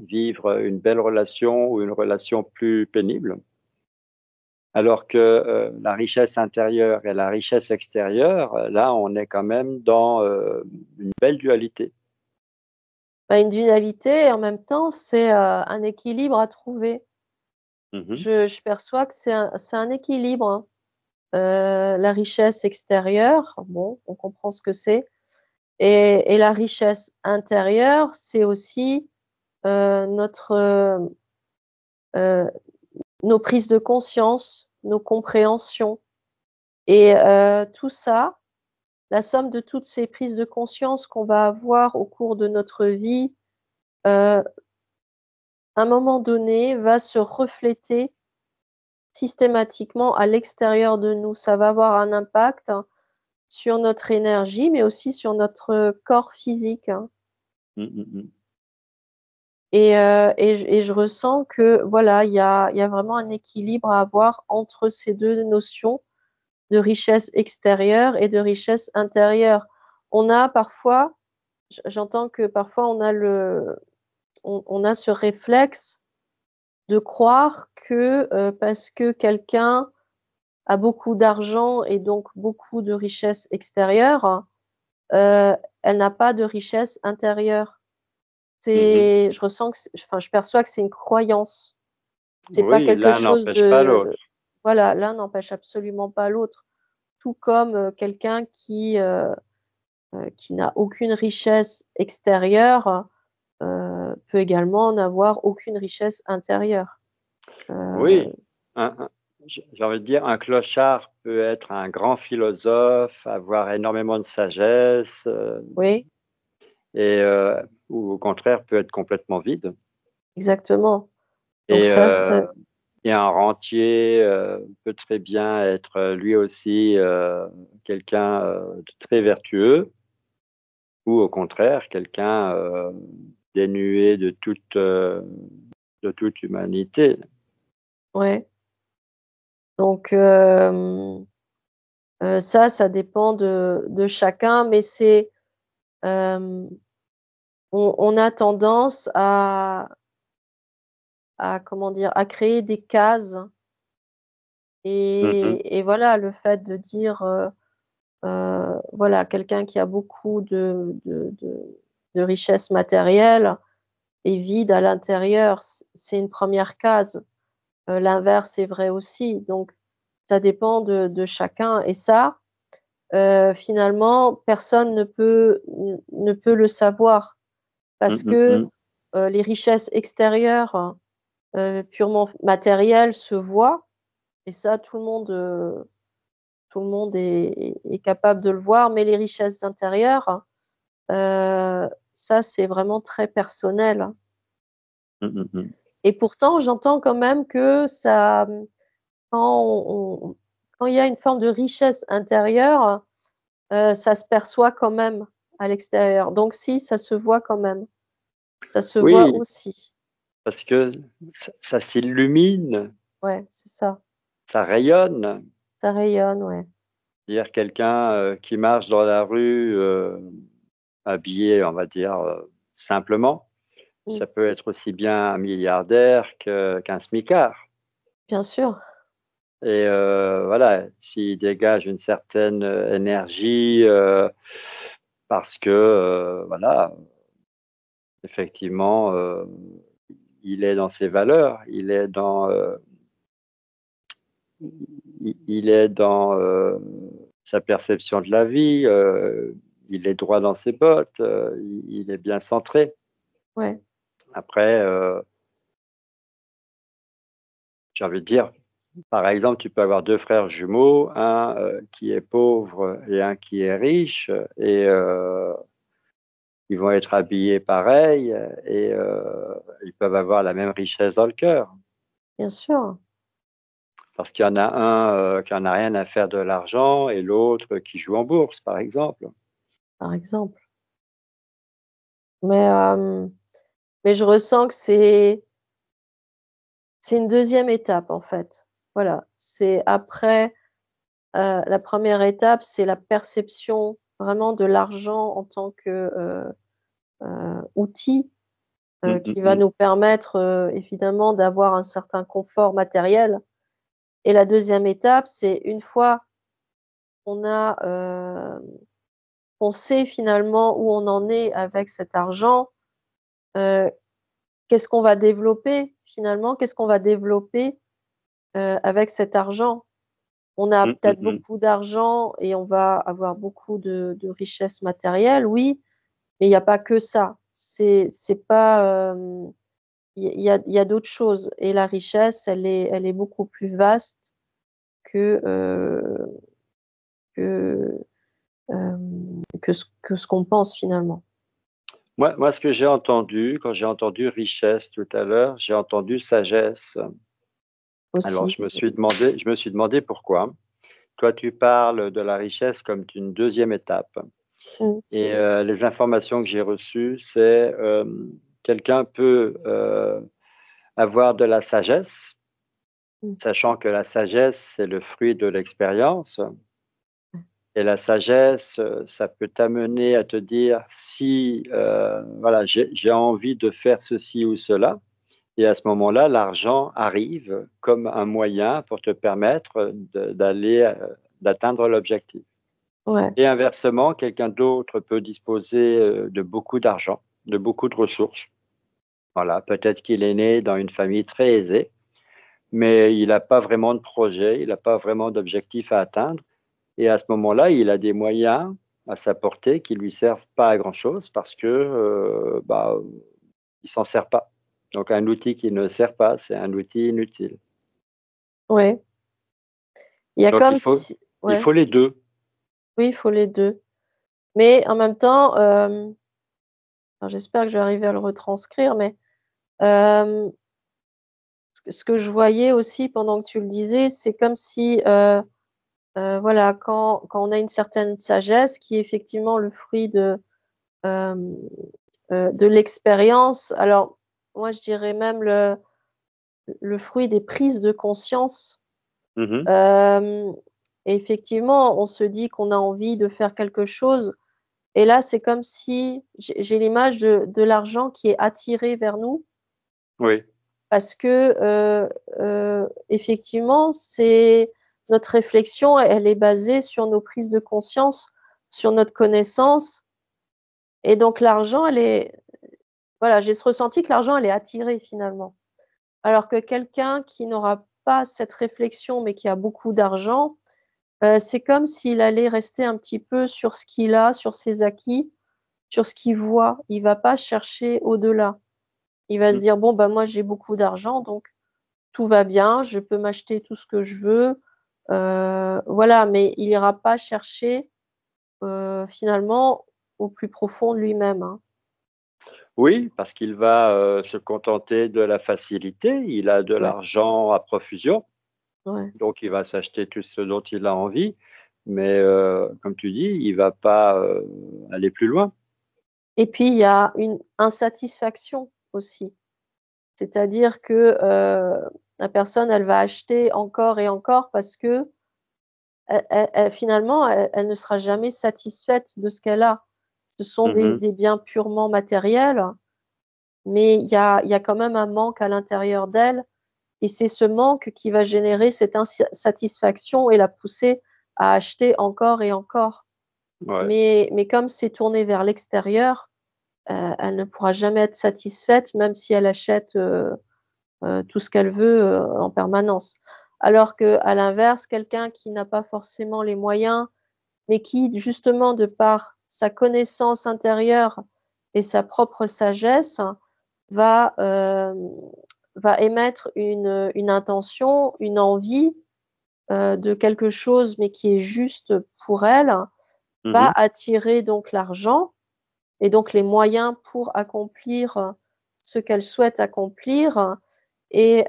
vivre une belle relation ou une relation plus pénible. Alors que, la richesse intérieure et la richesse extérieure, là, on est quand même dans, une belle dualité. Bah, une dualité et en même temps, c'est, un équilibre à trouver. Mmh mh. Je perçois que c'est un équilibre, hein. La richesse extérieure, bon, on comprend ce que c'est et la richesse intérieure, c'est aussi, notre, heu, nos prises de conscience, nos compréhensions et tout ça, la somme de toutes ces prises de conscience qu'on va avoir au cours de notre vie, à un moment donné, va se refléter systématiquement à l'extérieur de nous. Ça va avoir un impact, hein, sur notre énergie, mais aussi sur notre corps physique, hein. Mmh mh mh. Et je ressens que voilà, il y a vraiment un équilibre à avoir entre ces 2 notions de richesse extérieure et de richesse intérieure. On a parfois j'entends que parfois on a ce réflexe de croire que, parce que quelqu'un a beaucoup d'argent et donc beaucoup de richesse extérieure, heu, elle n'a pas de richesse intérieure. Mmh. Je ressens que enfin, je perçois que c'est une croyance. C'est pas Oui, quelque l'un chose n'empêche pas de l'autre. voilà, l'un n'empêche absolument pas l'autre. Tout comme, quelqu'un qui n'a aucune richesse extérieure, peut également n'avoir aucune richesse intérieure. Heu, Oui, un j'ai envie de dire un clochard peut être un grand philosophe, avoir énormément de sagesse, oui, et ou au contraire peut être complètement vide exactement. Donc et ça, c'est et un rentier, peut très bien être, lui aussi, quelqu'un, de très vertueux ou au contraire quelqu'un, dénué de toute humanité. ouais. Donc ça dépend de chacun, mais hem, on a tendance à comment dire? À créer des cases Mmh mh. et voilà, le fait de dire, voilà, quelqu'un qui a beaucoup de richesses matérielles est vide à l'intérieur, c'est une première case. L'inverse est vrai aussi, donc ça dépend de chacun et ça, finalement, personne ne peut le savoir Mmh parce mh que, mh. les richesses extérieures, purement matérielles se voient et ça tout le monde est capable de le voir, mais les richesses intérieures, ça, c'est vraiment très personnel, hein. Mmh mh mh. Et pourtant, j'entends quand même que ça, quand quand il y a une forme de richesse intérieure, ça se perçoit quand même à l'extérieur. Donc si, ça se voit quand même. Ça se voit Oui. aussi. parce que ça s'illumine, Ouais, c'est ça. ça rayonne. Ça rayonne, ouais. C'est-à-dire quelqu'un qui marche dans la rue habillé, on va dire, simplement, Mm. ça peut être aussi bien un milliardaire qu'un smicard. Bien sûr. Et voilà, s'il dégage une certaine énergie parce que, voilà, effectivement, il est dans ses valeurs, il est dans sa perception de la vie, il est droit dans ses bottes, il est bien centré. Ouais. Après, j'ai envie de dire, par exemple, tu peux avoir deux frères jumeaux, un qui est pauvre et un qui est riche, et ils vont être habillés pareil, et ils peuvent avoir la même richesse dans le cœur. Bien sûr, Parce qu'il y en a un qui en a rien à faire de l'argent et l'autre qui joue en bourse, par exemple. par exemple. Mais, mais je ressens que c'est une deuxième étape, en fait. Voilà, c'est après, la première étape, c'est la perception vraiment de l'argent en tant que, outil, Mm, mm, qui va mm. nous permettre, évidemment d'avoir un certain confort matériel. Et la deuxième étape, c'est une fois qu'on a, qu'on sait finalement où on en est avec cet argent, heu, qu'est-ce qu'on va développer finalement? Qu'est-ce qu'on va développer, avec cet argent? On a Mm, mm, peut-être mm. beaucoup d'argent et on va avoir beaucoup de richesses matérielles, oui, mais il y a pas que ça. C'est pas, il y a d'autres choses et la richesse, elle est beaucoup plus vaste que, que, que ce qu'on pense finalement. Moi, ce que j'ai entendu, quand j'ai entendu richesse tout à l'heure, j'ai entendu sagesse. Alors, Aussi. je me suis demandé pourquoi. Toi, tu parles de la richesse comme d'une deuxième étape. Mmh. Et les informations que j'ai reçues, c'est quelqu'un peut avoir de la sagesse, Mmh. sachant que la sagesse, c'est le fruit de l'expérience. Et la sagesse, ça peut t'amener à te dire si, voilà, j'ai envie de faire ceci ou cela. Et à ce moment-là, l'argent arrive comme un moyen pour te permettre d'atteindre l'objectif. Ouais, Et inversement, quelqu'un d'autre peut disposer de beaucoup d'argent, de beaucoup de ressources. Voilà, peut-être qu'il est né dans une famille très aisée, mais il n'a pas vraiment de projet, il n'a pas vraiment d'objectif à atteindre. Et à ce moment-là, il a des moyens à sa portée qui lui servent pas à grand-chose parce que bah, il s'en sert pas. Donc un outil qui ne sert pas, c'est un outil inutile. ouais. Il y a Donc comme si il ouais, faut les deux. oui, il faut les 2. Mais en même temps, alors j'espère que je vais arriver à le retranscrire, mais, hem, ce que je voyais aussi pendant que tu le disais, c'est comme si, voilà, quand on a une certaine sagesse qui est effectivement le fruit hem, de l'expérience. Alors moi, je dirais même le fruit des prises de conscience. Mhm. Hem, Effectivement, on se dit qu'on a envie de faire quelque chose et là, c'est comme si j'ai l'image de l'argent qui est attiré vers nous Oui. parce que, effectivement, c'est notre réflexion, elle est basée sur nos prises de conscience, sur notre connaissance et donc l'argent, elle est voilà, j'ai ce ressenti que l'argent, elle est attirée finalement. Alors que quelqu'un qui n'aura pas cette réflexion, mais qui a beaucoup d'argent, c'est comme s'il allait rester un petit peu sur ce qu'il a, sur ses acquis, sur ce qu'il voit. Il va pas chercher au-delà. Il va se Mm. dire: «Bon, bah, moi, j'ai beaucoup d'argent, donc tout va bien, je peux m'acheter tout ce que je veux». Voilà, mais il ira pas chercher, finalement, au plus profond de lui-même, hein. Oui, parce qu'il va se contenter de la facilité. Il a de Ouais, l'argent à profusion, ouais donc il va s'acheter tout ce dont il a envie. Mais comme tu dis, il va pas aller plus loin. et puis il y a une insatisfaction aussi. C'est-à-dire que la personne, elle va acheter encore et encore parce que finalement, elle ne sera jamais satisfaite de ce qu'elle a. Ce sont Mhm. des biens purement matériels, mais il y a quand même un manque à l'intérieur d'elle et c'est ce manque qui va générer cette insatisfaction et la pousser à acheter encore et encore. Ouais. Mais comme c'est tourné vers l'extérieur, elle ne pourra jamais être satisfaite même si elle achète, tout ce qu'elle veut, en permanence. Alors qu'à l'inverse, quelqu'un qui n'a pas forcément les moyens, mais qui justement de par sa connaissance intérieure et sa propre sagesse va, va émettre une intention, une envie, de quelque chose, mais qui est juste pour elle, va Mhm. attirer donc l'argent et donc les moyens pour accomplir ce qu'elle souhaite accomplir et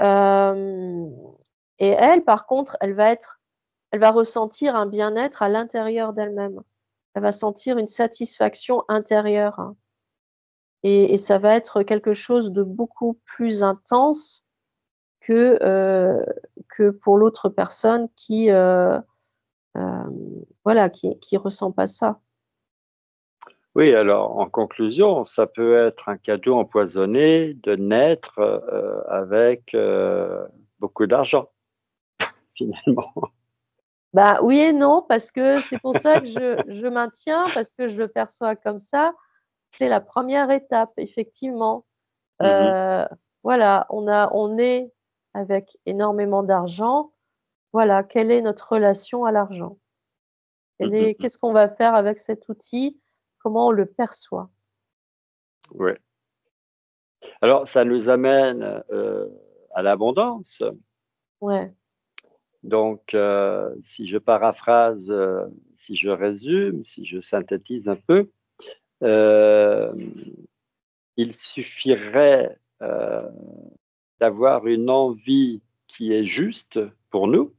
et elle, par contre, elle va ressentir un bien-être à l'intérieur d'elle-même. Elle va sentir une satisfaction intérieure, hein, et ça va être quelque chose de beaucoup plus intense que pour l'autre personne qui, voilà, qui ressent pas ça. Oui, alors en conclusion, ça peut être un cadeau empoisonné de naître avec beaucoup d'argent, finalement. Bah, oui et non, parce que c'est pour ça que je maintiens, parce que je le perçois comme ça. C'est la première étape, effectivement. Mhm. Voilà, on est avec énormément d'argent. Voilà, quelle est notre relation à l'argent? Mhm. Qu'est-ce qu'on va faire avec cet outil? Comment on le perçoit? Ouais. Alors, ça nous amène à l'abondance. Ouais, Donc, si je paraphrase, si je résume, si je synthétise un peu, euh, il suffirait d'avoir une envie qui est juste pour nous,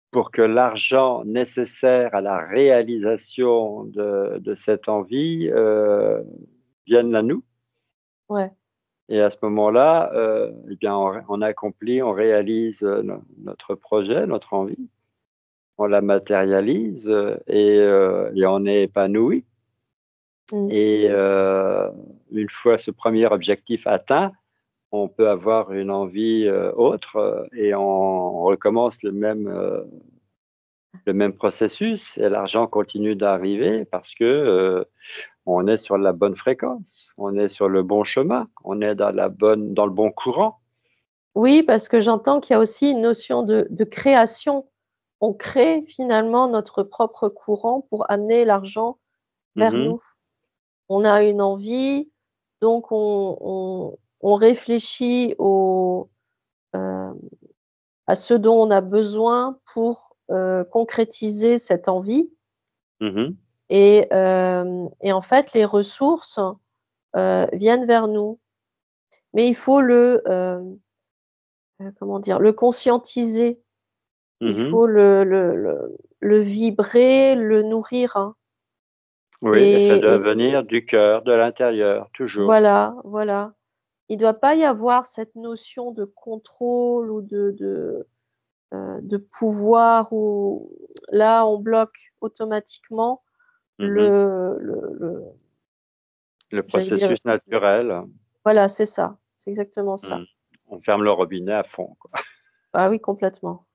pour que l'argent nécessaire à la réalisation de cette envie vienne à nous. ouais. Et à ce moment-là, eh bien, on accomplit, on réalise notre projet, notre envie, on la matérialise et on est épanoui. Mmh. Et une fois ce premier objectif atteint, on peut avoir une envie autre et on recommence le même processus et l'argent continue d'arriver parce que on est sur la bonne fréquence, on est sur le bon chemin, on est dans le bon courant. Oui, parce que j'entends qu'il y a aussi une notion de création. On crée finalement notre propre courant pour amener l'argent vers Mhm, nous. On a une envie, donc on réfléchit heu, à ce dont on a besoin pour, concrétiser cette envie mhm, et en fait, les ressources, viennent vers nous. Mais il faut comment dire? Le conscientiser. Il mhm. faut le vibrer, le nourrir, hein Oui, et ça doit et venir du cœur, de l'intérieur, toujours. voilà, voilà. Il doit pas y avoir cette notion de contrôle ou de pouvoir où là, on bloque automatiquement Mhm. le Le j'allais dire processus naturel. voilà, c'est ça, c'est exactement ça. Mhm. On ferme le robinet à fond, quoi. Ah oui, complètement,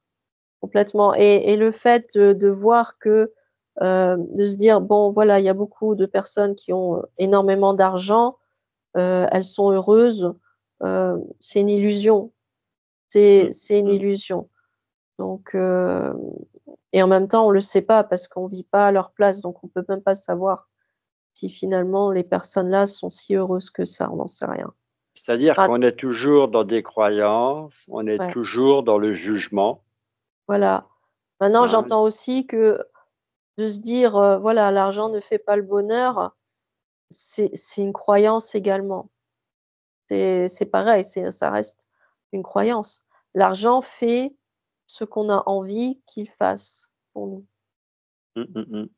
complètement et le fait de voir que, de se dire: «Bon, voilà, il y a beaucoup de personnes qui ont, énormément d'argent, elles sont heureuses», c'est une illusion, Mhm, c'est une mhm. illusion donc et en même temps, on le sait pas parce qu'on vit pas à leur place, donc on peut même pas savoir si finalement les personnes-là sont si heureuses que ça, on n'en sait rien. C'est-à-dire Ah qu'on est toujours dans des croyances, on est ouais, toujours dans le jugement, voilà. Maintenant, hein. j'entends aussi que de se dire, voilà: «L'argent ne fait pas le bonheur», c'est une croyance également. C'est pareil, ça reste une croyance. L'argent fait ce qu'on a envie qu'il fasse pour nous. Mhm, mhm.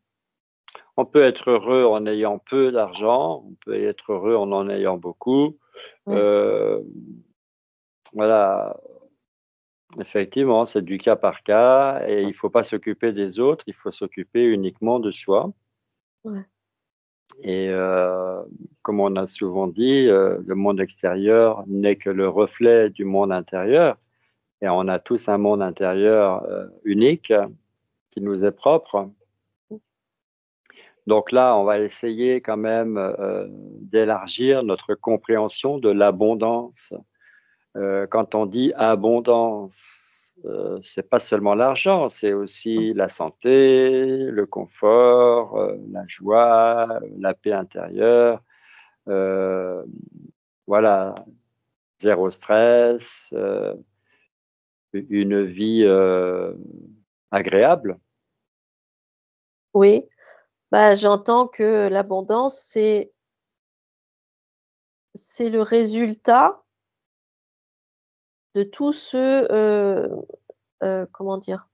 On peut être heureux en ayant peu d'argent, on peut être heureux en ayant beaucoup. Ouais. Euh, voilà, effectivement, c'est du cas par cas et il ne faut pas s'occuper des autres, il faut s'occuper uniquement de soi. Ouais. Et comme on a souvent dit, le monde extérieur n'est que le reflet du monde intérieur. Et on a tous un monde intérieur unique qui nous est propre. Donc là, on va essayer quand même d'élargir notre compréhension de l'abondance. Quand on dit abondance, c'est pas seulement l'argent, c'est aussi la santé, le confort, la joie, la paix intérieure. Euh, voilà, zéro stress, une vie agréable. Oui, bah, j'entends que l'abondance, c'est le résultat de tout ce, comment dire?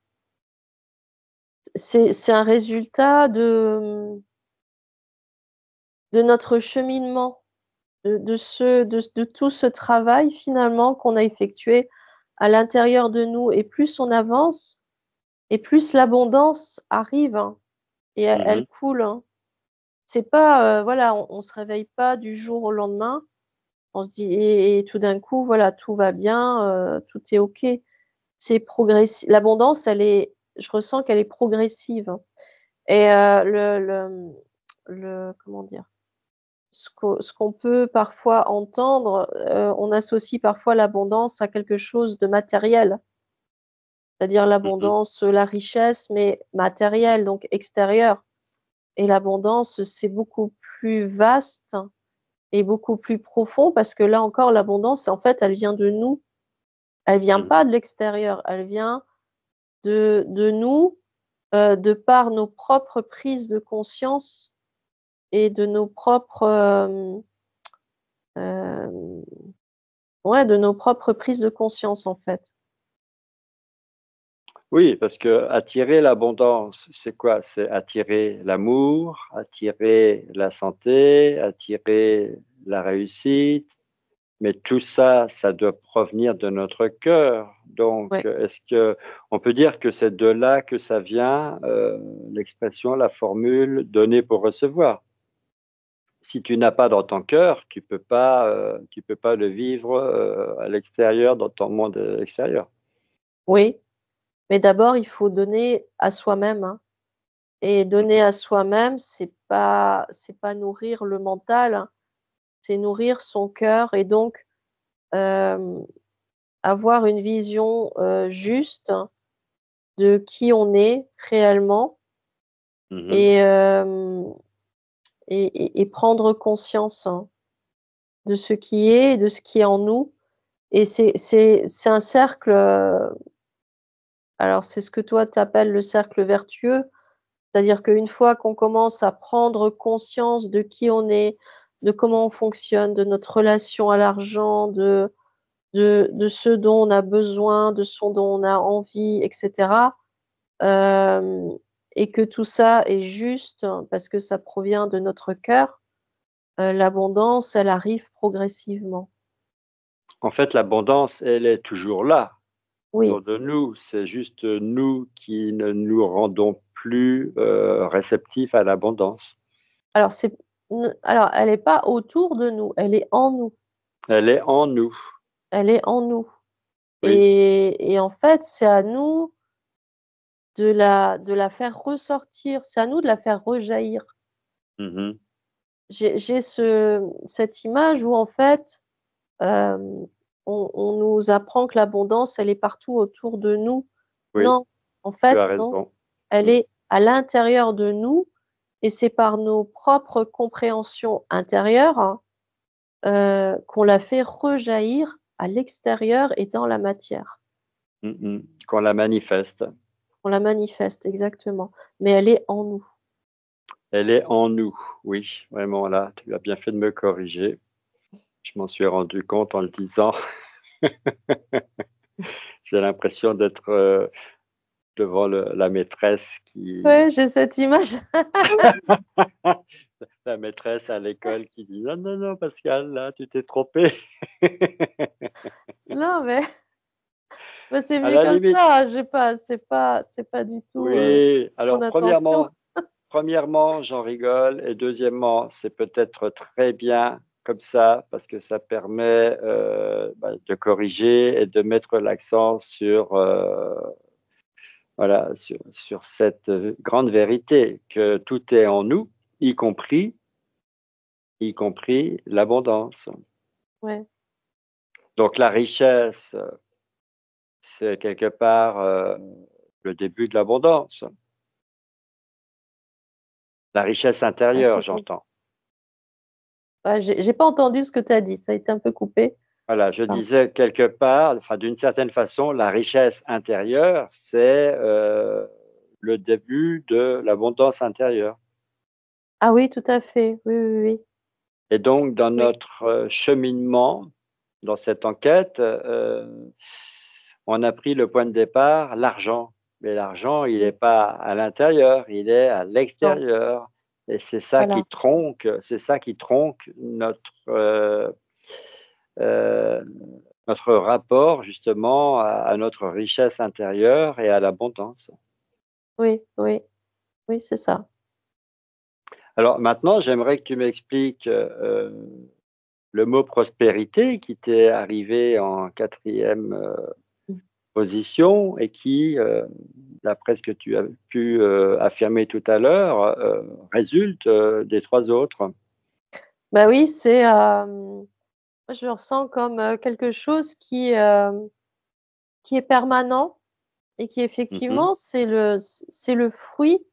C'est un résultat de notre cheminement, de tout ce travail finalement qu'on a effectué à l'intérieur de nous et plus on avance et plus l'abondance arrive, hein, et elle Mhm, coule, hein. C'est pas, voilà, on se réveille pas du jour au lendemain, on se dit et tout d'un coup, voilà, tout va bien, tout est OK. C'est progressi L'abondance, je ressens qu'elle est progressive, hein, et comment dire? Ce qu'on peut parfois entendre, on associe parfois l'abondance à quelque chose de matériel, c'est-à-dire mhm. l'abondance, la richesse, mais matérielle, donc extérieure, et l'abondance, c'est beaucoup plus vaste et beaucoup plus profond parce que là encore, l'abondance, en fait, elle vient de nous. Elle vient Mhm. pas de l'extérieur, elle vient de nous, de par nos propres prises de conscience et de nos propres, hem, ouais, de nos propres prises de conscience, en fait. Oui, parce que attirer l'abondance, c'est quoi? C'est attirer l'amour, attirer la santé, attirer la réussite. Mais tout ça, ça doit provenir de notre cœur. Donc, Ouais, est-ce que on peut dire que c'est de là que ça vient, l'expression, la formule donner pour recevoir? Si tu n'as pas dans ton cœur, tu peux pas le vivre à l'extérieur, dans ton monde extérieur. oui, mais d'abord, il faut donner à soi-même, hein, et donner Mhm, à soi-même, c'est pas nourrir le mental, hein, c'est nourrir son cœur et donc, hem, avoir une vision, juste de qui on est réellement mhm. et hem et prendre conscience, hein, de ce qui est et de ce qui est en nous et c'est un cercle, alors c'est ce que toi tu appelles le cercle vertueux. C'est-à-dire qu'une fois qu'on commence à prendre conscience de qui on est, de comment on fonctionne, de notre relation à l'argent, de ce dont on a besoin, de ce dont on a envie et cetera, hem et que tout ça est juste parce que ça provient de notre cœur, l'abondance, elle arrive progressivement. En fait, l'abondance, elle est toujours là, autour Oui, de nous. C'est juste nous qui ne nous rendons plus réceptifs à l'abondance. alors alors elle est pas autour de nous, elle est en nous, Elle est en nous. elle est en nous Oui. et en fait, c'est à nous de la faire ressortir, c'est à nous de la faire rejaillir. Mhm. J'ai cette image où en fait, hem, on nous apprend que l'abondance, elle est partout autour de nous. Oui, Non, en tu fait, as non, raison. elle Mm. est à l'intérieur de nous et c'est par nos propres compréhensions intérieures, hein, qu'on la fait rejaillir à l'extérieur et dans la matière. Mm, qu'on la manifeste. On la manifeste, exactement, mais elle est en nous. Elle est en nous. Oui, vraiment là, tu as bien fait de me corriger. Je m'en suis rendu compte en le disant. J'ai l'impression d'être devant la maîtresse qui, Ouais, j'ai cette image. la maîtresse à l'école qui dit: «Non, non, non, Pascal, là, tu t'es trompé». Non, mais c'est À mieux la comme limite, ça. C'est pas du tout, oui. mon Alors, intention. premièrement, j'en rigole, et deuxièmement, c'est peut-être très bien comme ça parce que ça permet, de corriger et de mettre l'accent sur, voilà, sur cette, grande vérité que tout est en nous, y compris l'abondance. Ouais, Donc la richesse, c'est quelque part, le début de l'abondance. La richesse ouais, je te intérieure, comprends. j'entends. Ouais, j'ai pas entendu ce que tu as dit, ça a été un peu coupé. Voilà, je Pardon. disais quelque part, enfin d'une certaine façon, la richesse intérieure, c'est, le début de l'abondance intérieure. Ah oui, tout à fait. Oui, oui, oui. Et donc dans Oui, notre, cheminement, dans cette enquête, on a pris le point de départ, l'argent. Mais l'argent, il n'est oui. pas à l'intérieur, il est à Non, l'extérieur. Et voilà. c'est ça qui tronque euh, notre rapport justement à notre richesse intérieure et à l'abondance. Oui, oui, oui, c'est ça. Alors maintenant, j'aimerais que tu m'expliques le mot prospérité qui t'est arrivé en quatrième Mmh. position et qui, d'après ce que tu as pu affirmer tout à l'heure, résulte des trois autres. Bah oui, moi je le ressens comme, quelque chose qui est permanent et qui Mhm. effectivement c'est le fruit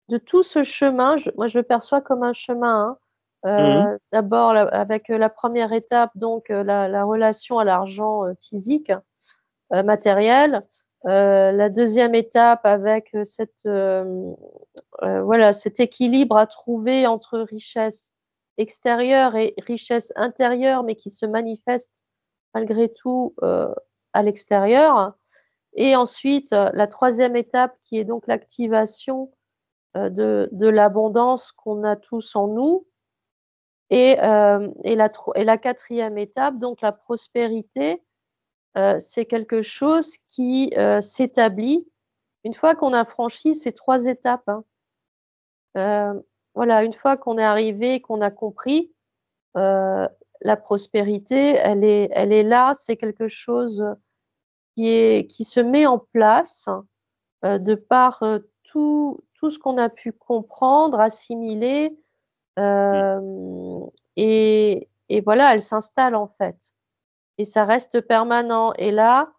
de tout ce chemin. Moi je le perçois comme un chemin, Mhm. hein. D'abord avec, la première étape donc, la relation à l'argent, physique, matériel. La deuxième étape avec, voilà, cet équilibre à trouver entre richesse extérieure et richesse intérieure, mais qui se manifeste malgré tout, à l'extérieur. Et ensuite, la troisième étape qui est donc l'activation, de l'abondance qu'on a tous en nous. Et la quatrième étape, donc la prospérité, c'est quelque chose qui, s'établit une fois qu'on a franchi ces 3 étapes, hein. Voilà, une fois qu'on est arrivé, qu'on a compris, heu, la prospérité, elle est là, c'est quelque chose, qui se met en place, de par, tout ce qu'on a pu comprendre, assimiler, hem et voilà, elle s'installe, en fait, et ça reste permanent. Et là,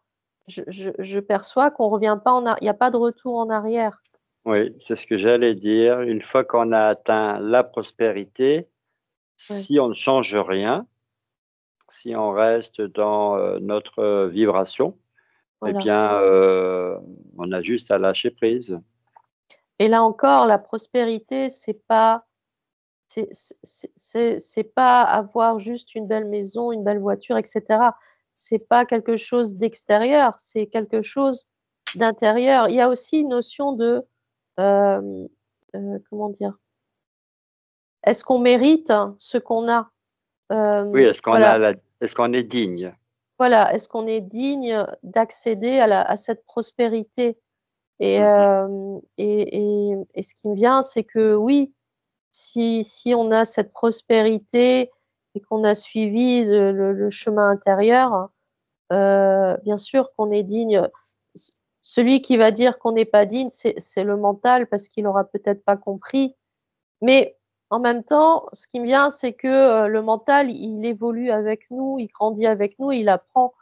je perçois qu'on revient pas en a il y a pas de retour en arrière. Oui, c'est ce que j'allais dire. Une fois qu'on a atteint la prospérité, Ouais, si on ne change rien, si on reste dans notre vibration, eh voilà. bien, on a juste à lâcher prise. Et là encore, la prospérité, c'est pas avoir juste une belle maison, une belle voiture, et cetera. C'est pas quelque chose d'extérieur, c'est quelque chose d'intérieur. Il y a aussi une notion de, hem, comment dire? Est-ce qu'on mérite ce qu'on a? Oui, Voilà, est-ce qu'on est digne? voilà. Est-ce qu'on est digne d'accéder à cette prospérité? Mhm. Et ce qui me vient, c'est que oui, si on a cette prospérité et qu'on a suivi le chemin intérieur, bien sûr qu'on est digne. Celui qui va dire qu'on n'est pas digne, c'est le mental parce qu'il aura peut-être pas compris. Mais en même temps, ce qui me vient, c'est que, le mental, il évolue avec nous, il grandit avec nous, il apprend.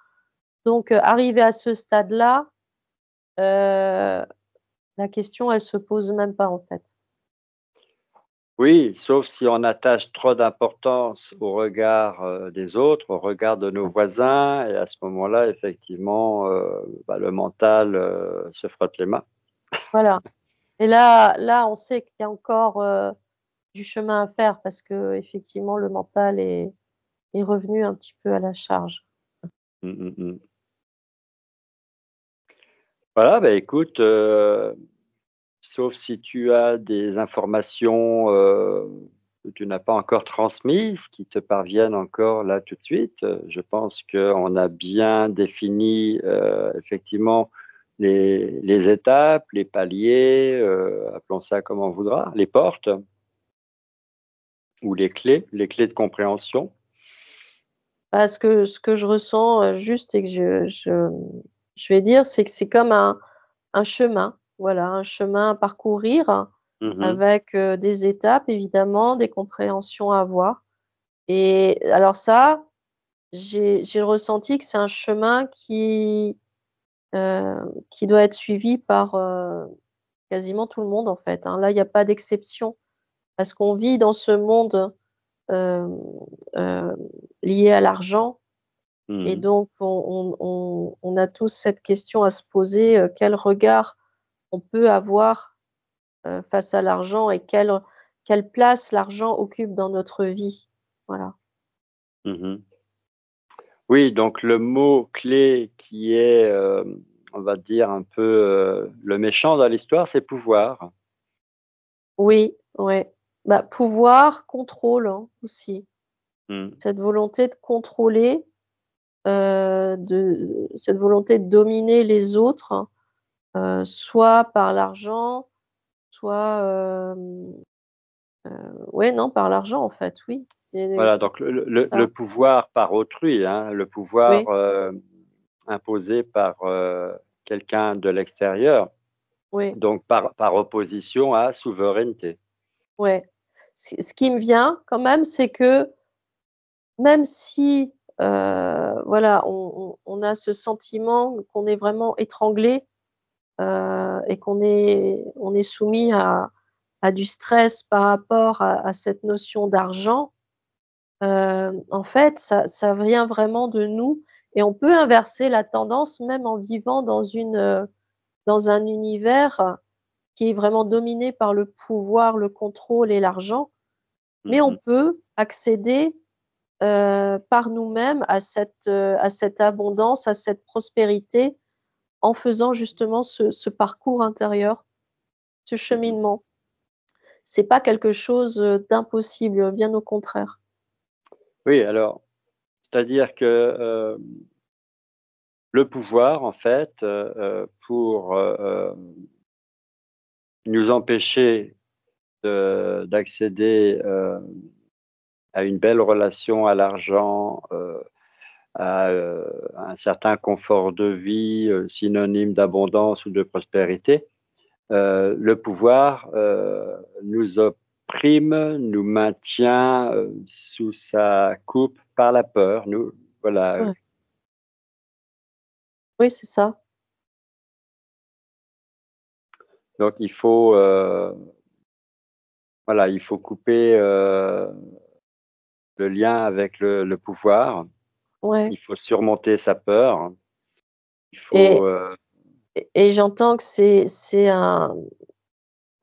Donc, arrivé à ce stade-là, heu, la question, elle se pose même pas, en fait. Oui, sauf si on attache trop d'importance au regard des autres, au regard de nos voisins, et à ce moment-là, effectivement, le mental se frotte les mains. Voilà. Et là, on sait qu'il y a encore, du chemin à faire parce qu'effectivement le mental est revenu un petit peu à la charge. Mm, mm, mm. Voilà, bah, écoute, sauf si tu as des informations tu n'as pas encore transmises, qui te parviennent encore là tout de suite. Je pense qu'on a bien défini effectivement les étapes, les paliers, appelons ça comme on voudra, les portes ou les clés de compréhension. Ce que je ressens juste et que je vais dire, c'est que c'est comme un chemin, voilà, un chemin à parcourir Mhm, avec des étapes, évidemment, des compréhensions à avoir. Et alors ça, j'ai le ressenti que c'est un chemin qui doit être suivi par quasiment tout le monde, en fait, hein. Là, il n'y a pas d'exception parce qu'on vit dans ce monde euh, lié à l'argent. Et mhm, donc, on a tous cette question à se poser, quel regard on peut avoir face à l'argent et quelle place l'argent occupe dans notre vie. Voilà. mhm. Oui, donc le mot clé qui est, on va dire, un peu le méchant dans l'histoire, c'est pouvoir. Oui, ouais. Bah, pouvoir, contrôle, hein, aussi. Mm, Cette volonté de contrôler, cette volonté de dominer les autres, soit par l'argent, soit, ouais, non, par l'argent, en fait, oui. Et Voilà, donc le ça, pouvoir par autrui, hein, le pouvoir oui, imposé par quelqu'un de l'extérieur, oui. donc par opposition à souveraineté. Ouais. Ce qui me vient quand même, c'est que même si, voilà, on a ce sentiment qu'on est vraiment étranglé, et on est soumis à du stress par rapport à cette notion d'argent, en fait, ça vient vraiment de nous et on peut inverser la tendance même en vivant dans un univers qui est vraiment dominé par le pouvoir, le contrôle et l'argent. Mais on Mhm, peut accéder, par nous-mêmes à cette abondance, à cette prospérité en faisant justement ce parcours intérieur, ce mhm. cheminement. C'est pas quelque chose, d'impossible, bien au contraire. Oui, alors, c'est-à-dire que le pouvoir, en fait, pour nous empêcher d'accéder à une belle relation à l'argent, à un certain confort de vie synonyme d'abondance ou de prospérité, le pouvoir nous opprime, nous maintient sous sa coupe par la peur. Nous, voilà. Ouais. Oui, c'est ça. Donc il faut, voilà, il faut couper le lien avec le pouvoir. Ouais Il faut surmonter sa peur. Il faut, et et j'entends que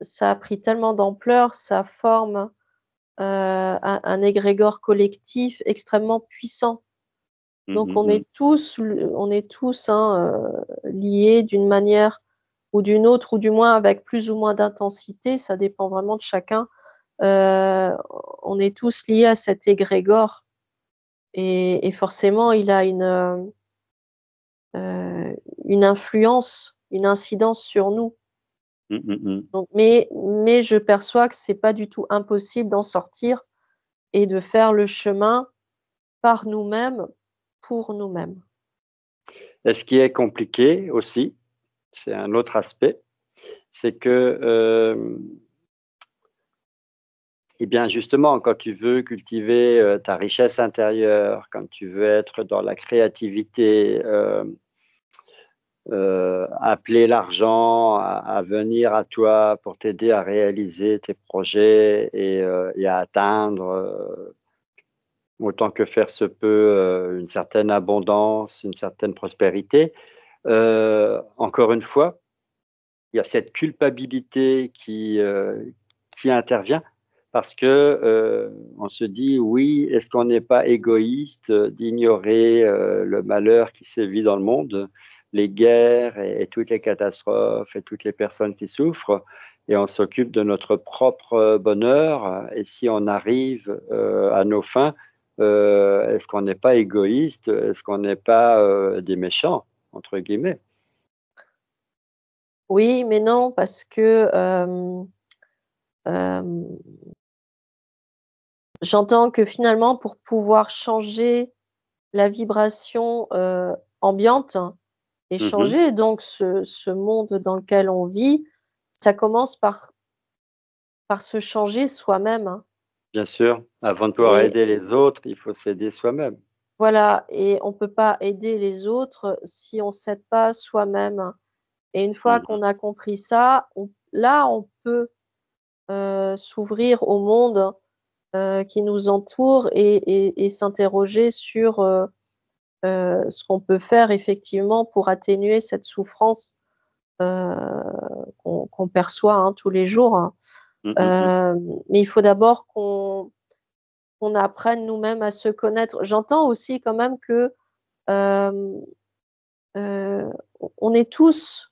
ça a pris tellement d'ampleur, ça forme, un égrégore collectif extrêmement puissant. Donc on est tous, hein, liés d'une manière ou d'une autre, ou du moins avec plus ou moins d'intensité, ça dépend vraiment de chacun. Heu, on est tous liés à cet égrégore et forcément il a une influence, une incidence sur nous. mm, mm, mm. Donc mais je perçois que c'est pas du tout impossible d'en sortir et de faire le chemin par nous-mêmes, pour nous-mêmes. Et ce qui est compliqué aussi, c'est un autre aspect, c'est que, eh bien, justement, quand tu veux cultiver ta richesse intérieure, quand tu veux être dans la créativité, appeler l'argent à venir à toi pour t'aider à réaliser tes projets et à atteindre autant que faire se peut une certaine abondance, une certaine prospérité. Encore une fois, il y a cette culpabilité qui intervient parce que on se dit oui, est-ce qu'on n'est pas égoïste d'ignorer le malheur qui sévit dans le monde, les guerres et toutes les catastrophes et toutes les personnes qui souffrent, et on s'occupe de notre propre bonheur. Et si on arrive à nos fins, est-ce qu'on n'est pas égoïste? Est-ce qu'on n'est pas des méchants, entre guillemets? Oui, mais non, parce que j'entends que finalement, pour pouvoir changer la vibration ambiante et Mhm. changer donc ce monde dans lequel on vit, ça commence par se changer soi-même, hein. Bien sûr, avant de pouvoir Et aider les autres, il faut s'aider soi-même. voilà, et on peut pas aider les autres si on s'aide pas soi-même. Et une fois Mhm. qu'on a compris ça, là, on peut s'ouvrir au monde qui nous entoure et s'interroger sur ce qu'on peut faire effectivement pour atténuer cette souffrance euh, qu'on perçoit, hein, tous les jours, hein. Mhm. Mais il faut d'abord qu'on apprenne nous-mêmes à se connaître. J'entends aussi quand même que euh, euh, on est tous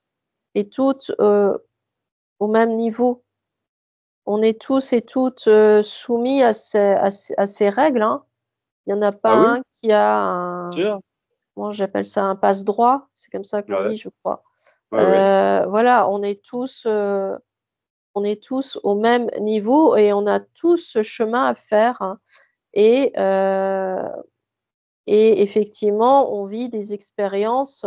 et toutes au même niveau. On est tous et toutes soumis à ces règles, hein. Il y en a Ah pas oui, un qui a un, sûr. comment j'appelle ça, un passe-droit, c'est comme ça qu'on Ouais, dit, je crois. ouais, ouais. Voilà, on est tous au même niveau et on a tous ce chemin à faire, hein. Et, et effectivement, on vit des expériences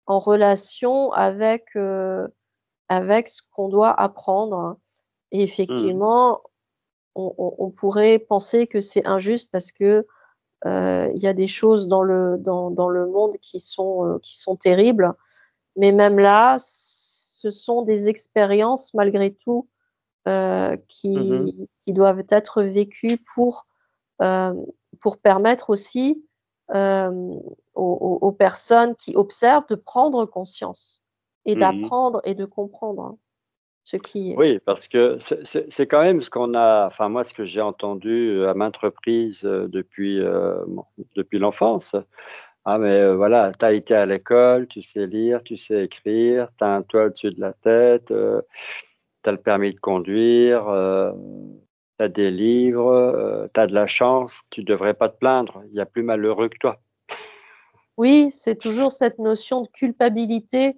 en relation avec ce qu'on doit apprendre, hein. Et Mhm. effectivement, on pourrait penser que c'est injuste parce que il y a des choses dans le monde qui sont terribles. Mais même là, ce sont des expériences malgré tout Mhm. qui doivent être vécues euh, pour permettre aussi euh, aux personnes qui observent de prendre conscience et Mhm. d'apprendre et de comprendre, hein, ce qui est. Oui, parce que c'est quand même ce qu'on a, enfin moi, ce que j'ai entendu à maintes reprises depuis l'enfance. Ah, mais voilà, tu as été à l'école, tu sais lire, tu sais écrire, tu as un toit au-dessus de la tête, tu as le permis de conduire, tu as des livres, tu as de la chance, tu devrais pas te plaindre, il y a plus malheureux que toi. Oui, c'est toujours cette notion de culpabilité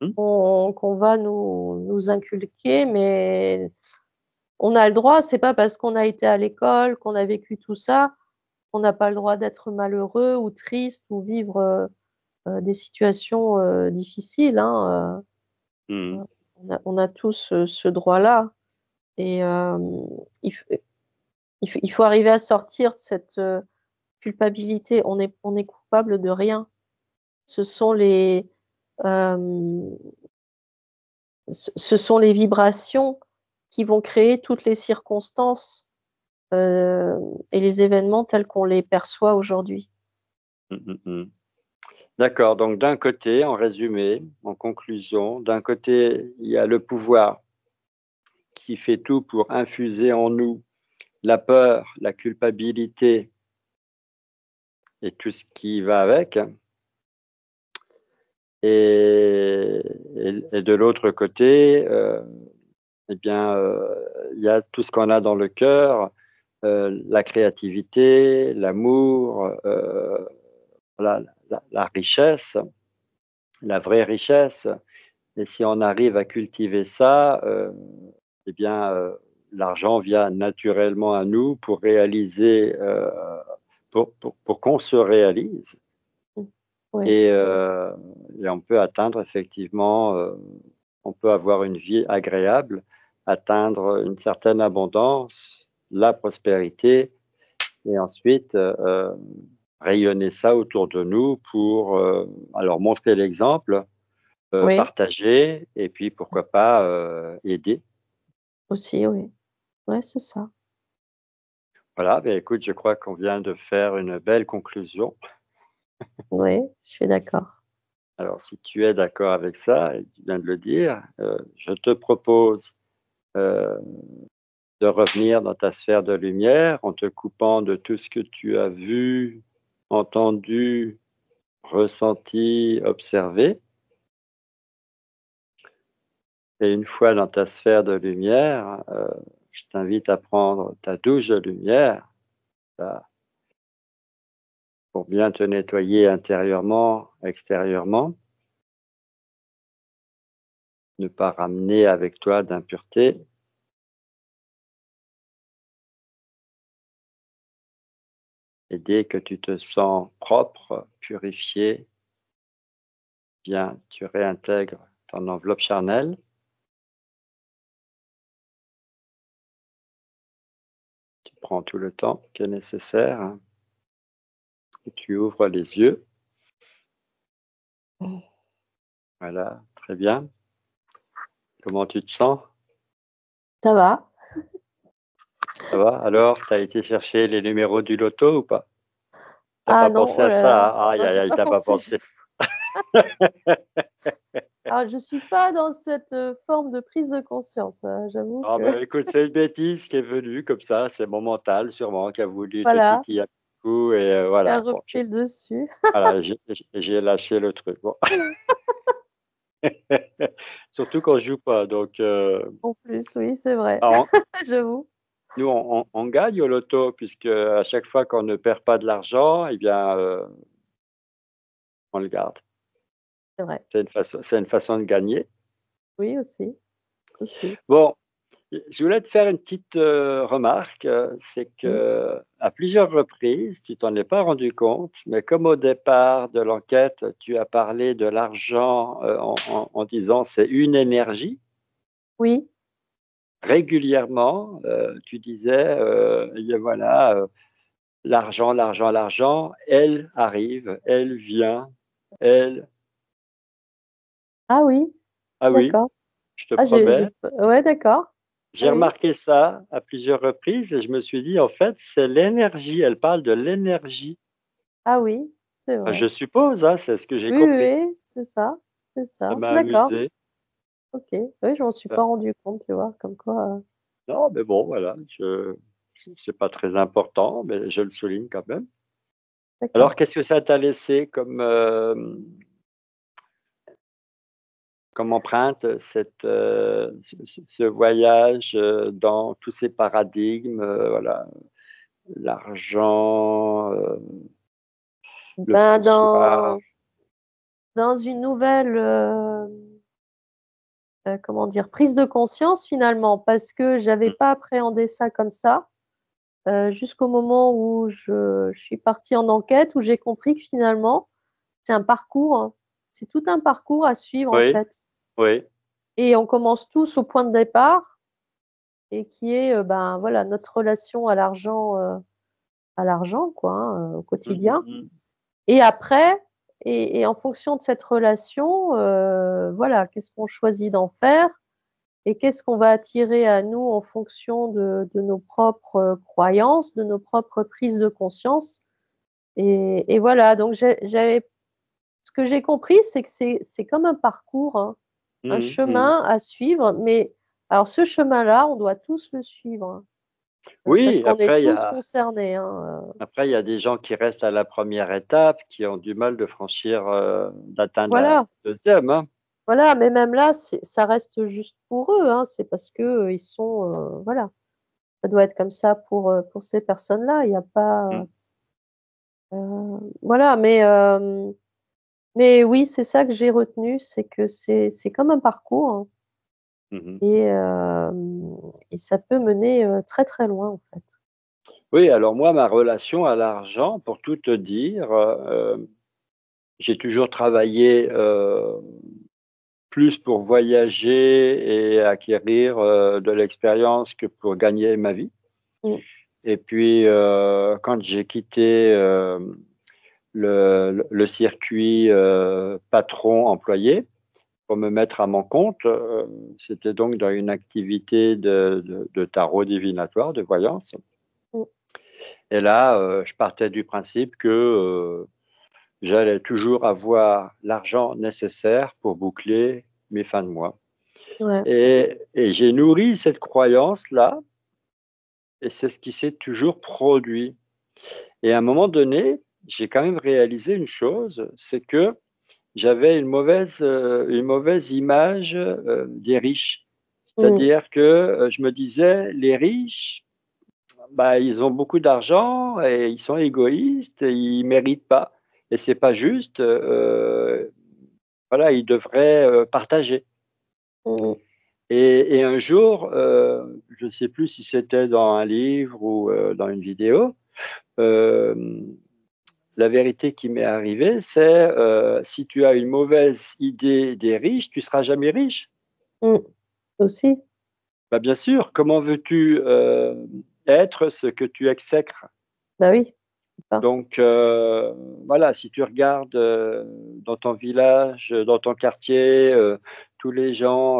Hmm. qu'on va nous inculquer, mais on a le droit, c'est pas parce qu'on a été à l'école, qu'on a vécu tout ça, qu'on n'a pas le droit d'être malheureux ou triste ou vivre des situations difficiles, hein. Hmm. On a tous ce droit-là. Et il, f- il faut arriver à sortir de cette culpabilité. On est coupable de rien. Ce sont euh, ce sont les vibrations qui vont créer toutes les circonstances euh, et les événements tels qu'on les perçoit aujourd'hui. Hmm, hmm, hmm. D'accord, donc d'un côté, en résumé, en conclusion, d'un côté, il y a le pouvoir qui fait tout pour infuser en nous la peur, la culpabilité et tout ce qui va avec. Et de l'autre côté, eh bien, il y a tout ce qu'on a dans le cœur, la créativité, l'amour, la richesse, la vraie richesse. Et si on arrive à cultiver ça, eh bien, l'argent vient naturellement à nous pour réaliser, pour qu'on se réalise. Mm. Oui, Et, euh, et on peut atteindre effectivement, on peut avoir une vie agréable, atteindre une certaine abondance, la prospérité, et ensuite rayonner ça autour de nous pour alors montrer l'exemple, oui, partager, et puis pourquoi pas aider. aussi, oui. Ouais, c'est ça. Voilà, ben écoute, je crois qu'on vient de faire une belle conclusion. Oui, je suis d'accord. Alors, si tu es d'accord avec ça, et tu viens de le dire, je te propose euh, de revenir dans ta sphère de lumière en te coupant de tout ce que tu as vu, entendu, ressenti, observé. Et une fois dans ta sphère de lumière, je t'invite à prendre ta douche de lumière là, pour bien te nettoyer intérieurement, extérieurement, ne pas ramener avec toi d'impureté. Et dès que tu te sens propre, purifié, bien, tu réintègres ton enveloppe charnelle. Tu prends tout le temps qui est nécessaire et tu ouvres les yeux. Voilà, très bien. Comment tu te sens? Ça va? Ça va? Alors, tu as été chercher les numéros du loto ou pas? T'as Ah pas non, pensé oh à là là. ça, hein? Aïe, Non, aïe, j'ai aïe, pas t'as pas pensé. pensé. Alors, je suis pas dans cette forme de prise de conscience, j'avoue Ah que ben écoute, c'est une bêtise qui est venue comme ça, c'est mon mental sûrement qui a voulu te voilà, titiller un petit coup et qui a voilà. Bon, repris le dessus. voilà, j'ai lâché le truc. Bon. Surtout quand je joue pas. Donc, En plus, oui, c'est vrai, on- j'avoue. nous, on gagne au loto puisque à chaque fois qu'on ne perd pas de l'argent, eh bien, on le garde. C'est vrai. C'est une façon de gagner. Oui, aussi, aussi. Bon, je voulais te faire une petite remarque, c'est Mmh. que à plusieurs reprises, tu t'en es pas rendu compte, mais comme au départ de l'enquête, tu as parlé de l'argent en disant c'est une énergie, Oui. régulièrement, tu disais, et voilà, l'argent, l'argent, l'argent, elle arrive, elle vient, elle. Ah oui, Ah oui, d'accord. je te Ah j'ai promets. ouais, d'accord. Ah J'ai oui. remarqué ça à plusieurs reprises et je me suis dit, en fait, c'est l'énergie. Elle parle de l'énergie. Ah oui, c'est Enfin, vrai. je suppose, hein, c'est ce que j'ai Oui, oui, compris. oui, c'est ça, c'est Ça ça. m'a D'accord, amusé. OK. Oui, je m'en suis pas rendu compte, tu vois? Comme quoi, Non, mais bon, voilà, c'est pas très important, mais je le souligne quand même. d'accord. Alors, qu'est-ce que ça t'a laissé comme, comme empreinte, ce voyage dans tous ces paradigmes, voilà, l'argent, le Ben, pouvoir. dans une nouvelle, comment dire? Prise de conscience finalement, parce que j'avais Mmh. pas appréhendé ça comme ça, jusqu'au moment où je suis partie en enquête, où j'ai compris que finalement, c'est un parcours, hein. C'est tout un parcours à suivre en Oui, fait oui. et on commence tous au point de départ et qui est, ben, voilà, notre relation à l'argent quoi, hein, au Mmh mh, quotidien mmh. et après et en fonction de cette relation, voilà, qu'est-ce qu'on choisit d'en faire et qu'est-ce qu'on va attirer à nous en fonction de nos propres, croyances, de nos propres prises de conscience et voilà donc j'avais ce que j'ai compris, c'est que c'est comme un parcours, hein, un Mmh mh, mmh. chemin à suivre mais alors ce chemin-là, on doit tous le suivre, hein, parce Oui, qu'on est tous concernés, hein, après il y a des gens qui restent à la première étape, qui ont du mal de franchir, d'atteindre la voilà. 2e, hein. Voilà, mais même là, ça reste juste pour eux, hein. C'est parce que, ils sont, voilà, ça doit être comme ça pour ces personnes-là. Il y a pas, Mmh. voilà, mais oui, c'est ça que j'ai retenu, c'est que c'est comme un parcours, hein Mmh mh. et ça peut mener, très, très loin, en fait. Oui, alors moi, ma relation à l'argent, pour tout te dire, j'ai toujours travaillé, plus pour voyager et acquérir, de l'expérience que pour gagner ma vie. Mmh. Et puis, quand j'ai quitté, le circuit, patron-employé pour me mettre à mon compte, c'était donc dans une activité de tarot divinatoire, de voyance. Mmh. Et là, je partais du principe que, j'allais toujours avoir l'argent nécessaire pour boucler mes fins de mois. Ouais. Et j'ai nourri cette croyance-là et c'est ce qui s'est toujours produit. Et à un moment donné, j'ai quand même réalisé une chose, c'est que j'avais une mauvaise image des riches. Mm, C'est-à-dire que je me disais, les riches, bah, ils ont beaucoup d'argent et ils sont égoïstes et ils méritent pas. Et c'est pas juste. Voilà, ils devraient partager. mm, Et un jour, je ne sais plus si c'était dans un livre ou dans une vidéo, euh, la vérité qui m'est arrivée, c'est si tu as une mauvaise idée des riches, tu seras jamais riche. mm. Aussi. Bah, bien sûr, comment veux-tu être ce que tu exècres? Bah oui. C'est ça. Donc voilà, si tu regardes dans ton village, dans ton quartier, tous les gens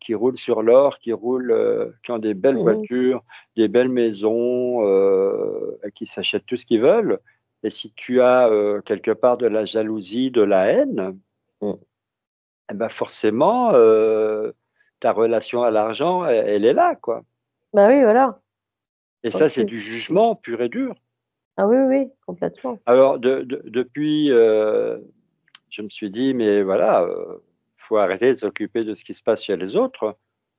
qui roulent sur l'or, qui ont des belles Mm, voitures, des belles maisons, et qui s'achètent tout ce qu'ils veulent, et si tu as quelque part de la jalousie, de la haine, mm. eh ben forcément ta relation à l'argent, elle est là, quoi. Bah oui, voilà. Et Quand ça, c'est tu... du jugement pur et dur. Ah oui, oui, complètement. Alors, depuis, je me suis dit, mais voilà, faut arrêter de s'occuper de ce qui se passe chez les autres.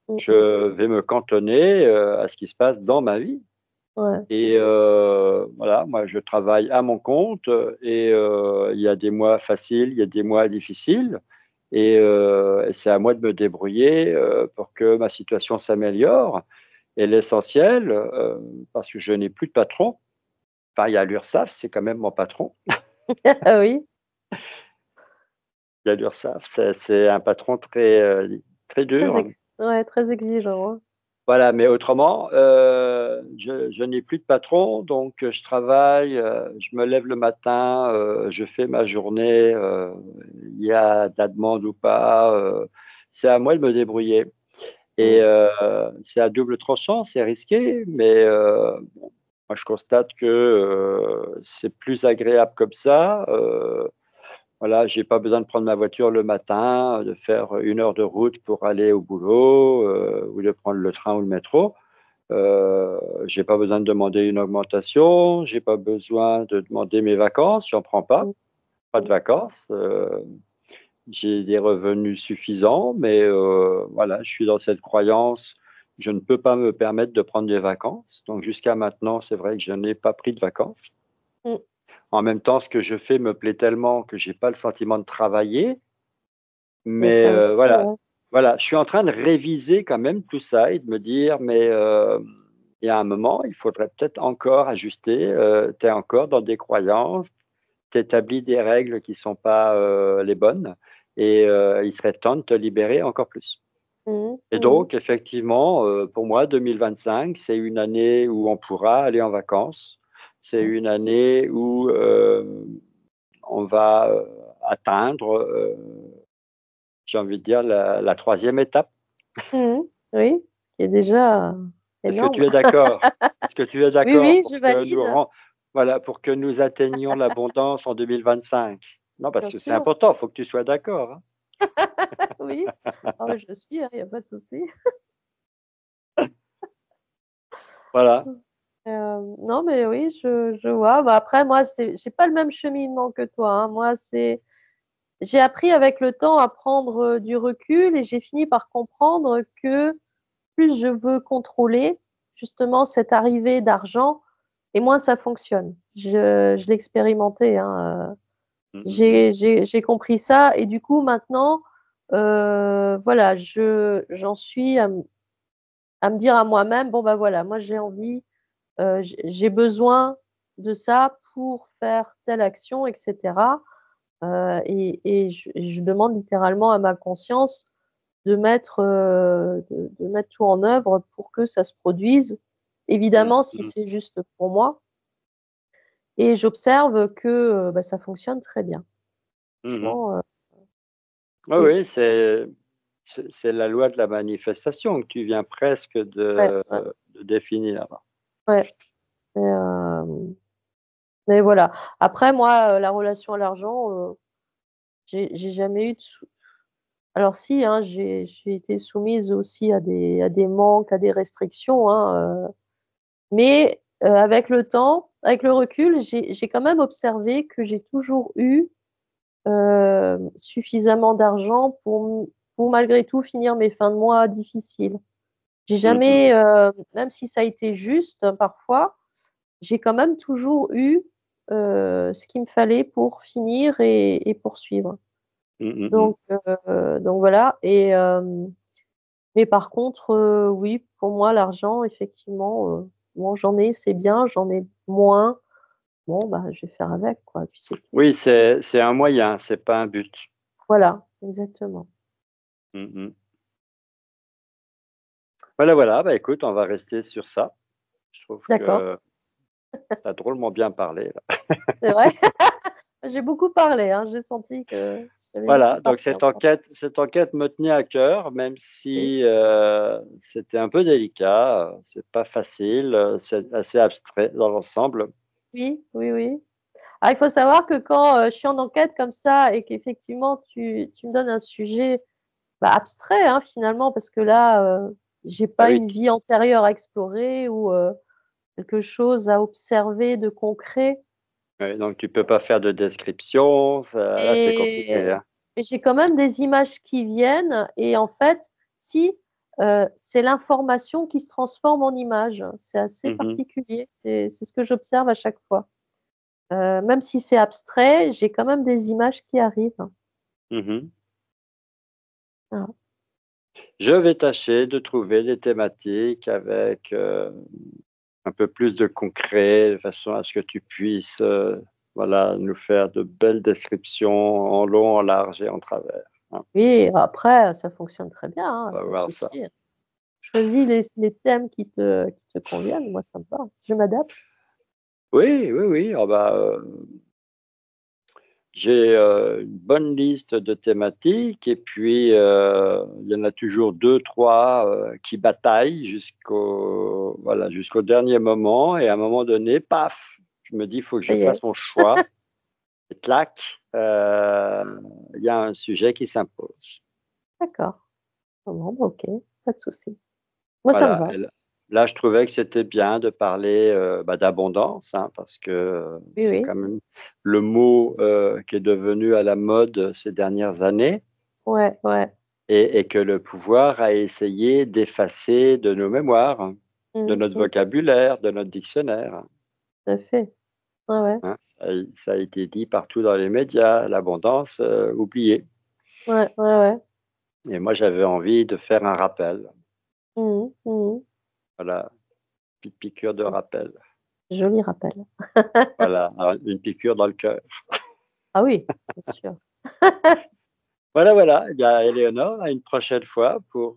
Mm, Je vais me cantonner à ce qui se passe dans ma vie. ouais. Et voilà, moi, je travaille à mon compte et il y a des mois faciles, il y a des mois difficiles. Et c'est à moi de me débrouiller pour que ma situation s'améliore. Et l'essentiel, parce que je n'ai plus de patron, enfin, il y a l'URSSAF, c'est quand même mon patron. Ah oui, Il y a l'URSSAF, c'est un patron très, très dur. ouais, très exigeant, hein. Voilà, mais autrement, je n'ai plus de patron, donc je travaille, je me lève le matin, je fais ma journée, il y a de la demande ou pas, c'est à moi de me débrouiller. Et Mm, c'est à double tranchant, c'est risqué, mais bon, moi je constate que c'est plus agréable comme ça. Voilà, j'ai pas besoin de prendre ma voiture le matin, de faire 1 heure de route pour aller au boulot ou de prendre le train ou le métro. J'ai pas besoin de demander une augmentation, j'ai pas besoin de demander mes vacances, j'en prends pas, mm, pas de mm. vacances. J'ai des revenus suffisants, mais voilà, je suis dans cette croyance, je ne peux pas me permettre de prendre des vacances. Donc jusqu'à maintenant, c'est vrai que je n'ai pas pris de vacances. Mm. En même temps, ce que je fais me plaît tellement que j'ai pas le sentiment de travailler. Il y a Mais ça aussi, voilà, ouais. voilà, je suis en train de réviser quand même tout ça et de me dire, mais il y a un moment, il faudrait peut-être encore ajuster. Tu es encore dans des croyances, tu établis des règles qui ne sont pas les bonnes et il serait temps de te libérer encore plus. Mm, Et mm, donc, effectivement, pour moi, 2025, c'est une année où on pourra aller en vacances. C'est mm. une année où on va atteindre j'ai envie de dire, la troisième étape. Mm. Oui, qui est déjà Est-ce que énorme. tu es d'accord? Est-ce que tu es Oui, d'accord oui, pour je que valide, voilà, pour que nous atteignions l'abondance en 2025? Non, parce bien que c'est sûr. important, il faut que tu sois d'accord, hein. Oui, ah, ouais, je suis, il n'y a pas de souci. Voilà. Non, mais oui, je vois. Bah, après, moi, j'ai pas le même cheminement que toi, hein. Moi, j'ai appris avec le temps à prendre du recul et j'ai fini par comprendre que plus je veux contrôler justement cette arrivée d'argent et moins ça fonctionne. Je l'ai expérimenté, hein. Mhm, J'ai compris ça et du coup maintenant, voilà, j'en suis à me dire à moi-même, bon bah voilà, moi j'ai envie, j'ai besoin de ça pour faire telle action, etc. Et je demande littéralement à ma conscience de mettre tout en œuvre pour que ça se produise. Évidemment, si mhm, c'est juste pour moi. Et j'observe que bah, ça fonctionne très bien. mhm. Franchement, Oui, oui. oui, c'est la loi de la manifestation que tu viens presque Ouais, ouais, de définir. ouais. Mais, mais voilà. Après, moi, la relation à l'argent, j'ai jamais eu de alors si, hein, j'ai été soumise aussi à des manques, à des restrictions, hein, mais avec le temps, avec le recul, j'ai quand même observé que j'ai toujours eu, suffisamment d'argent pour malgré tout finir mes fins de mois difficiles. J'ai Mhm. jamais, même si ça a été juste parfois, j'ai quand même toujours eu ce qu'il me fallait pour finir et poursuivre. Mhm, mhm. Donc voilà. Mais par contre, oui, pour moi, l'argent, effectivement, bon, j'en ai, c'est bien, j'en ai moins. Bon, bah, je vais faire avec, quoi, puis c'est tout. Oui, c'est un moyen, c'est pas un but. Voilà, exactement. Mhm. Voilà, voilà. Bah, écoute, on va rester sur ça. Je trouve D'accord, que tu as drôlement bien parlé, là. c'est vrai. J'ai beaucoup parlé, hein, j'ai senti que j'avais beaucoup Voilà, donc parlé encore. cette enquête me tenait à cœur, même Oui, si c'était un peu délicat, c'est pas facile, c'est assez abstrait dans l'ensemble. oui, oui, oui. Ah, il faut savoir que quand, je suis en enquête comme ça et qu'effectivement tu me donnes un sujet, bah, abstrait, hein, finalement, parce que là, j'ai Ah pas oui, une vie antérieure à explorer ou, quelque chose à observer de concret. ouais, donc tu peux pas faire de description, là c'est compliqué, Et hein. et j'ai quand même des images qui viennent et en fait, si, c'est l'information qui se transforme en image. C'est assez Mhm, particulier, c'est ce que j'observe à chaque fois. Même si c'est abstrait, j'ai quand même des images qui arrivent. mhm. Voilà. Je vais tâcher de trouver des thématiques avec un peu plus de concret, de façon à ce que tu puisses voilà, nous faire de belles descriptions en long, en large et en travers, hein. Oui, après, ça fonctionne très bien, On hein, va pas de voir ça. souci. Choisis les thèmes qui te conviennent, moi ça me va. Je m'adapte. Oui, oui, oui. Ah bah, j'ai une bonne liste de thématiques et puis il y en a toujours deux, trois qui bataillent voilà, jusqu'au dernier moment. Et à un moment donné, paf, je me dis, il faut que Ça je y est, fasse mon choix. Et clac, il y a un sujet qui s'impose. d'accord. Bon, bah, OK, pas de souci. Moi ça me Voilà. va. Et là, je trouvais que c'était bien de parler bah, d'abondance, hein, parce que Oui, c'est oui. quand même le mot qui est devenu à la mode ces dernières années Ouais, ouais. et que le pouvoir a essayé d'effacer de nos mémoires, hein, de Mmh, notre mmh, vocabulaire, de notre dictionnaire, tout à fait. Ouais, ouais. hein. Ça a été dit partout dans les médias, l'abondance oubliée. Ouais, ouais, ouais. Et moi, j'avais envie de faire un rappel. Mmh mh. Mmh. Voilà, petite piqûre de rappel. Joli rappel. Voilà, une piqûre dans le cœur. Ah oui, bien sûr. Voilà, voilà. Eh bien, Éléonore, à une prochaine fois pour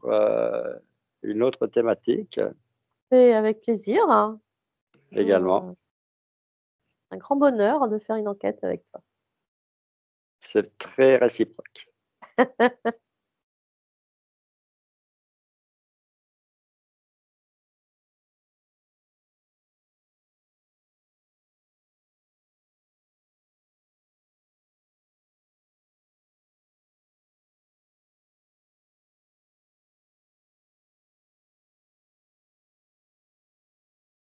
une autre thématique Et avec plaisir, hein. Toujours, également. un grand bonheur de faire une enquête avec toi. C'est très réciproque.